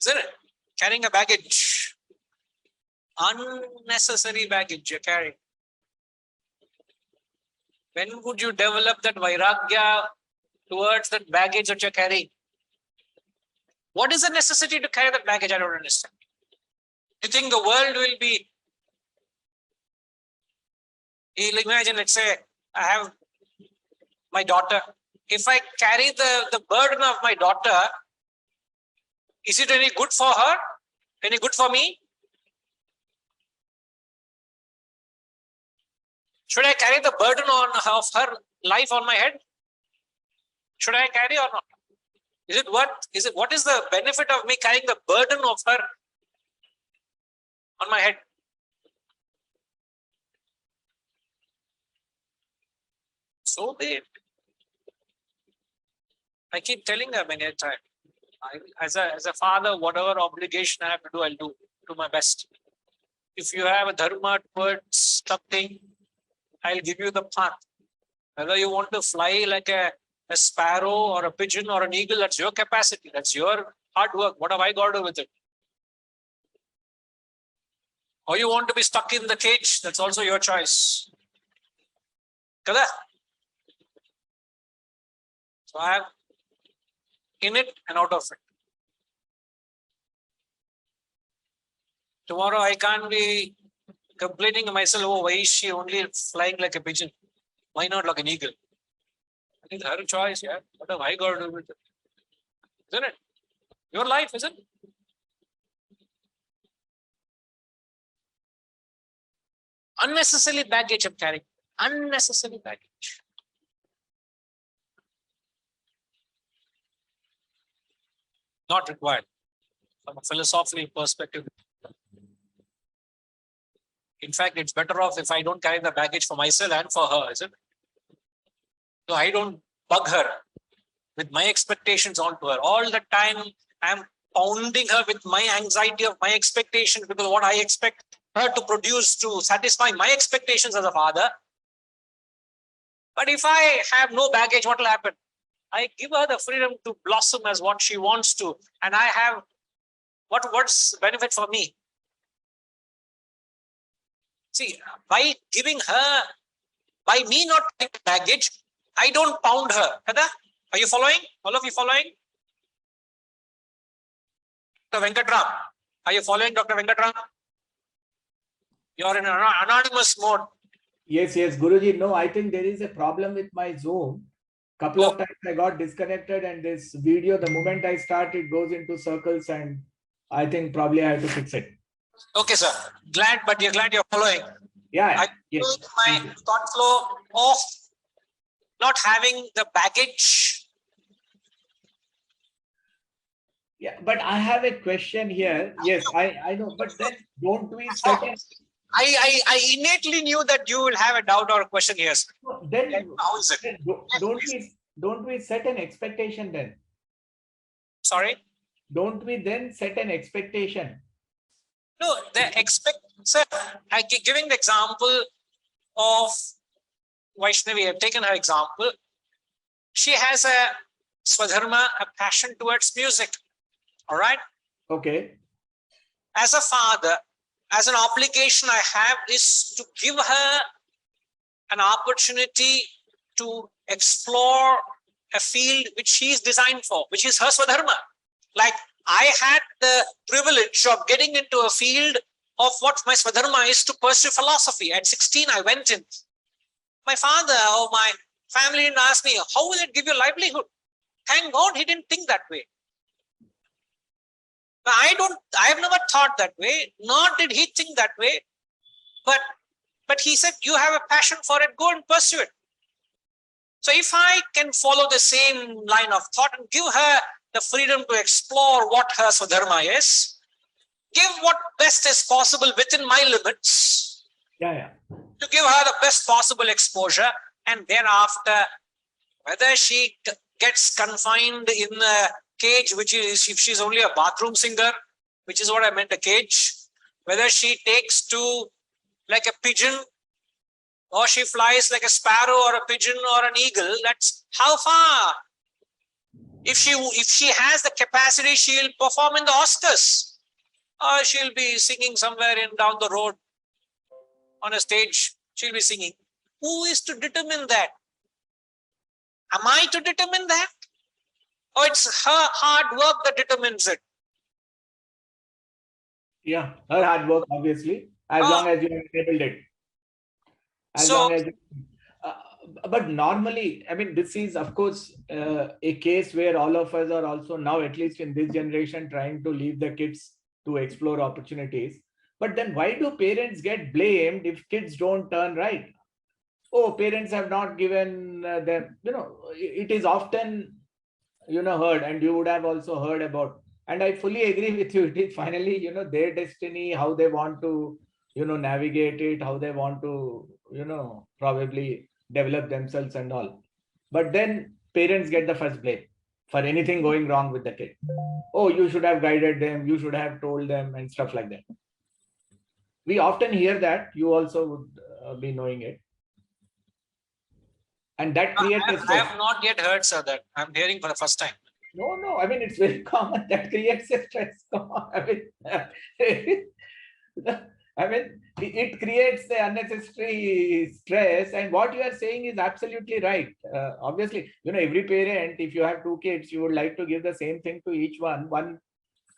Isn't it? Carrying a baggage, unnecessary baggage you're carrying. When would you develop that vairagya towards that baggage that you're carrying? What is the necessity to carry that baggage? I don't understand. You think the world will be, you'll imagine, let's say, I have my daughter. If I carry the burden of my daughter, is it any good for her? Any good for me? Should I carry the burden of her life on my head? Should I carry or not? What is the benefit of me carrying the burden of her on my head? So be it. I keep telling her many a time, as a father, whatever obligation I have to do, I'll do my best. If you have a dharma towards something, I'll give you the path. Whether you want to fly like a sparrow or a pigeon or an eagle, that's your capacity. That's your hard work. What have I got to do with it? Or you want to be stuck in the cage, that's also your choice. Kada? So I have in it and out of it. Tomorrow I can't be complaining to myself, oh, why is she only flying like a pigeon? Why not like an eagle? I think her choice, yeah. What have I got to do with it? Isn't it? Your life, isn't it? Unnecessary baggage I'm carrying. Unnecessary baggage. Not required. From a philosophical perspective. In fact, it's better off if I don't carry the baggage for myself and for her, isn't it? So I don't bug her with my expectations onto her. All the time I'm pounding her with my anxiety of my expectations because what I expect her to produce to satisfy my expectations as a father. But if I have no baggage, what will happen? I give her the freedom to blossom as what she wants to. And I have, what's the benefit for me? See, by giving her, by me not taking baggage, I don't pound her. Kada? Are you following? All of you following? Dr. Venkatram, are you following Dr. Venkatram? You're in an anonymous mode. Yes, Guruji. No, I think there is a problem with my Zoom. Couple of times I got disconnected and this video, the moment I start, it goes into circles and I think probably I have to fix it. Okay, sir. But you're glad you're following. Yeah. Yes. My thought flow of not having the baggage. Yeah, but I have a question here. Yes, I know, but then don't we certain... I innately knew that you will have a doubt or a question here. Then how is it? Don't we set an expectation then? Sorry? Don't we then set an expectation? No, sir, I'm giving the example of Vaishnavi. I've taken her example. she has a swadharma, a passion towards music. All right. Okay. As a father, as an obligation I have is to give her an opportunity to explore a field which she is designed for, which is her swadharma. Like I had the privilege of getting into a field of what my swadharma is, to pursue philosophy. At 16, I went in. My father or my family didn't ask me, how will it give you livelihood? Thank God he didn't think that way. I have never thought that way, nor did he think that way. But he said, you have a passion for it, go and pursue it. So if I can follow the same line of thought and give her the freedom to explore what her swadharma is, give what best is possible within my limits, Yeah. to give her the best possible exposure, and thereafter, whether she gets confined in a cage, which is, if she's only a bathroom singer, which is what I meant, a cage, whether she takes to like a pigeon, or she flies like a sparrow or a pigeon or an eagle, that's how far. If she has the capacity, she'll perform in the Oscars, or she'll be singing somewhere in down the road on a stage. She'll be singing. Who is to determine that? Am I to determine that? Or it's her hard work that determines it? Yeah, her hard work, obviously, as long as you have enabled it. But normally, I mean, this is, of course, a case where all of us are also now, at least in this generation, trying to leave the kids to explore opportunities. But then why do parents get blamed if kids don't turn right? Oh, parents have not given them, it is often, heard, and you would have also heard about. And I fully agree with you. It is finally, their destiny, how they want to, navigate it, how they want to, probably develop themselves and all. But then parents get the first blame for anything going wrong with the kid. Oh, you should have guided them, you should have told them, and stuff like that. We often hear that. You also would be knowing it. And that creates a stress. I have not yet heard, sir, that. I'm hearing for the first time. No, I mean, it's very common. That creates a stress. I mean, it creates the unnecessary stress. And what you are saying is absolutely right. Obviously, every parent, if you have two kids, you would like to give the same thing to each one. One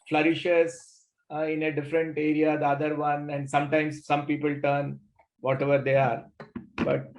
flourishes in a different area, the other one, and sometimes some people turn whatever they are. But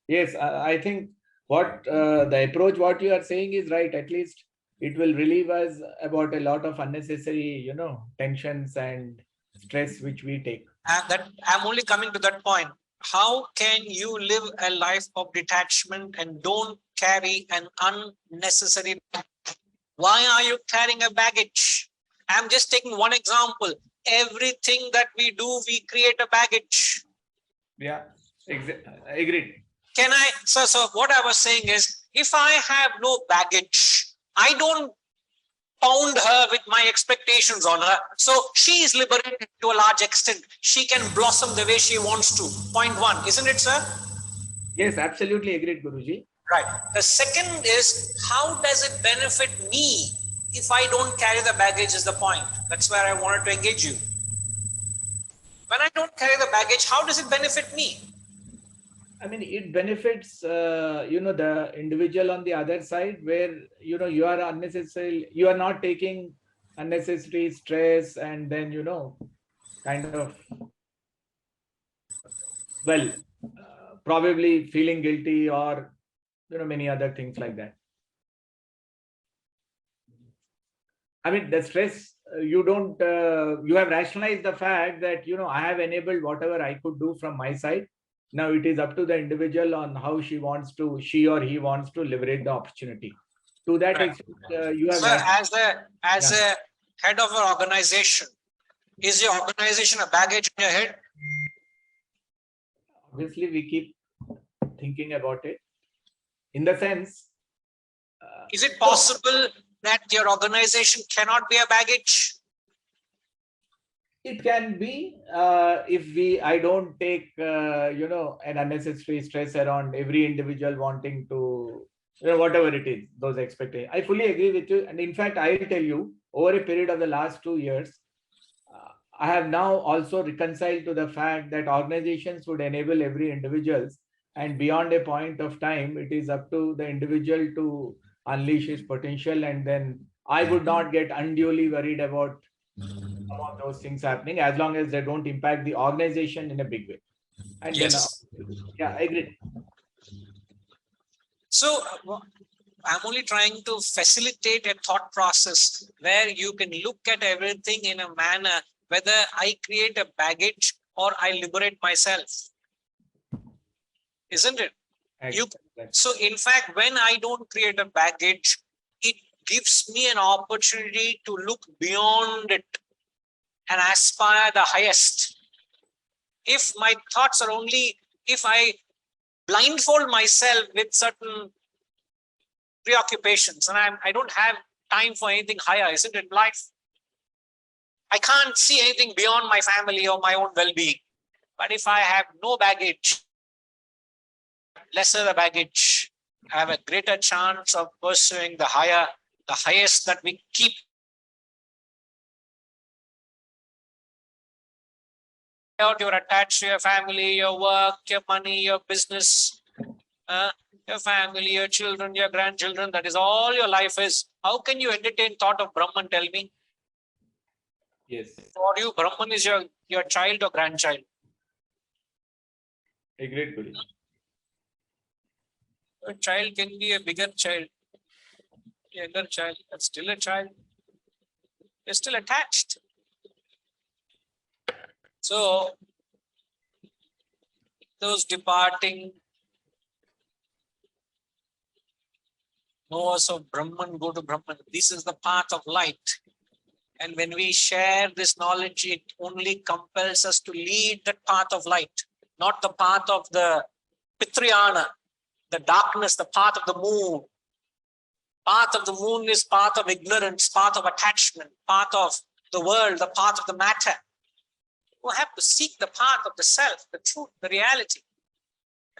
yes, I think what the approach, what you are saying is right. At least it will relieve us about a lot of unnecessary, tensions and stress which we take. And that I'm only coming to that point. How can you live a life of detachment and don't carry an unnecessary baggage? Why are you carrying a baggage? I'm just taking one example. Everything that we do, we create a baggage. Yeah, agreed. So what I was saying is, if I have no baggage, I don't pound her with my expectations on her. So she is liberated to a large extent. She can blossom the way she wants to. Point one, isn't it, sir? Yes, absolutely agreed, Guruji. Right. The second is, how does it benefit me if I don't carry the baggage is the point. That's where I wanted to engage you. When I don't carry the baggage, how does it benefit me? I mean, it benefits, the individual on the other side, where, you are unnecessary, you are not taking unnecessary stress and then, kind of, probably feeling guilty or, many other things like that. I mean, the stress, you have rationalized the fact that, I have enabled whatever I could do from my side. Now it is up to the individual on how she or he wants to leverage the opportunity. To that extent, you have. Sir, as a head of an organization, is your organization a baggage in your head? Obviously, we keep thinking about it. In the sense, is it possible that your organization cannot be a baggage? It can be if I don't take, an unnecessary stress around every individual wanting to whatever it is, those expectations. I fully agree with you. And in fact, I will tell you, over a period of the last 2 years, I have now also reconciled to the fact that organizations would enable every individual, and beyond a point of time, it is up to the individual to unleash his potential. And then I would not get unduly worried about some of those things happening as long as they don't impact the organization in a big way. And Yes. then, yeah, I agree. So I'm only trying to facilitate a thought process where you can look at everything in a manner whether I create a baggage or I liberate myself. Isn't it? So in fact, when I don't create a baggage, it gives me an opportunity to look beyond it and aspire the highest. If my thoughts are only, if I blindfold myself with certain preoccupations and I don't have time for anything higher, isn't it life? I can't see anything beyond my family or my own well-being. But if I have no baggage, lesser the baggage, I have a greater chance of pursuing the higher, the highest that we keep. You're attached to your family, your work, your money, your business, your family, your children, your grandchildren. That is all your life is. How can you entertain thought of Brahman? Tell me. Yes. For you, Brahman is your child or grandchild. Agreed, Guru. A child can be a bigger child, younger child, but still a child. You're still attached. So those departing knowers of Brahman go to Brahman. This is the path of light. And when we share this knowledge, it only compels us to lead the path of light, not the path of the Pitriyana, the darkness, the path of the moon. Path of the moon is path of ignorance, path of attachment, path of the world, the path of the matter. We have to seek the path of the self, the truth, the reality.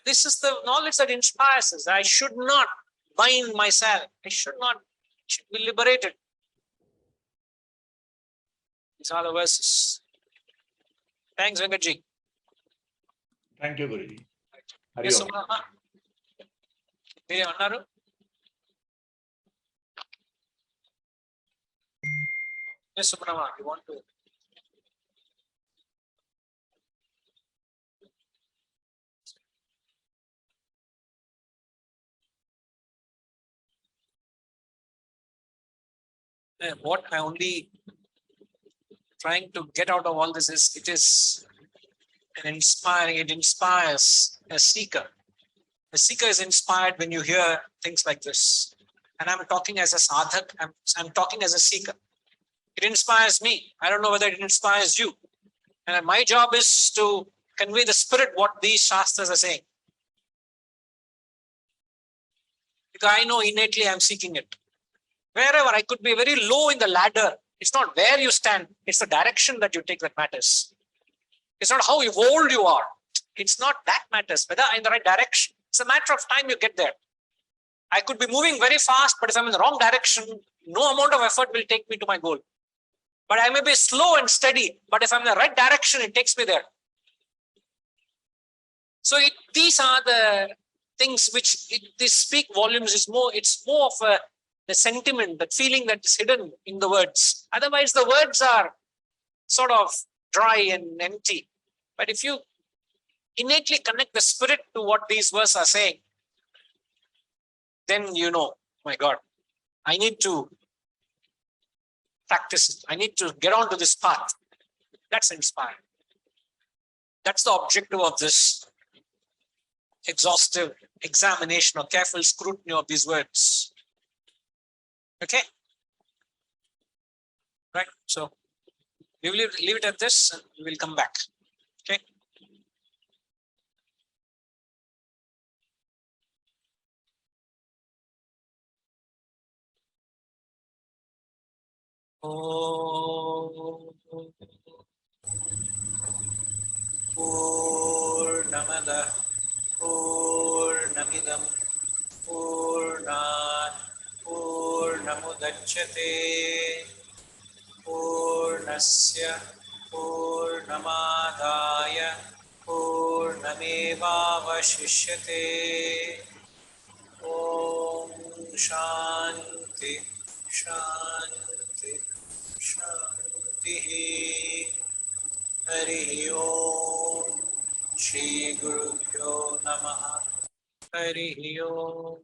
This is the knowledge that inspires us. I should not bind myself. I should be liberated. These are the verses. Thanks, Venkatji. Thank you, Guruji. Yes, Hari Om. Mere annaru? Yes, Subramah, you want to? What I only trying to get out of all this is, it is an inspiring, it inspires a seeker. A seeker is inspired when you hear things like this. And I'm talking as a sadhak, I'm talking as a seeker. It inspires me. I don't know whether it inspires you. And my job is to convey the spirit, what these shastras are saying. Because I know innately I'm seeking it. Wherever I could be very low in the ladder, it's not where you stand, it's the direction that you take that matters. It's not how old you are. It's not that matters, whether I'm in the right direction. It's a matter of time you get there. I could be moving very fast, but if I'm in the wrong direction, no amount of effort will take me to my goal. But I may be slow and steady, but if I'm in the right direction, it takes me there. So these are the things which they speak volumes. It's more of the sentiment, that feeling that is hidden in the words. Otherwise, the words are sort of dry and empty. But if you innately connect the spirit to what these verses are saying, then you know, my God, I need to practice it. I need to get onto this path. That's inspiring. That's the objective of this exhaustive examination or careful scrutiny of these words. Okay? Right? So we will leave it at this and we will come back. Okay? Purnamada Purnamidam Purnam पूर्णमदमुदच्यते पूर्णस्य पूर्णमादाय पूर्णमेवावशिष्यते ॐ शान्ति शान्ति शान्तिः हरिः ओम श्री गुरुभ्यो नमः हरिः ओम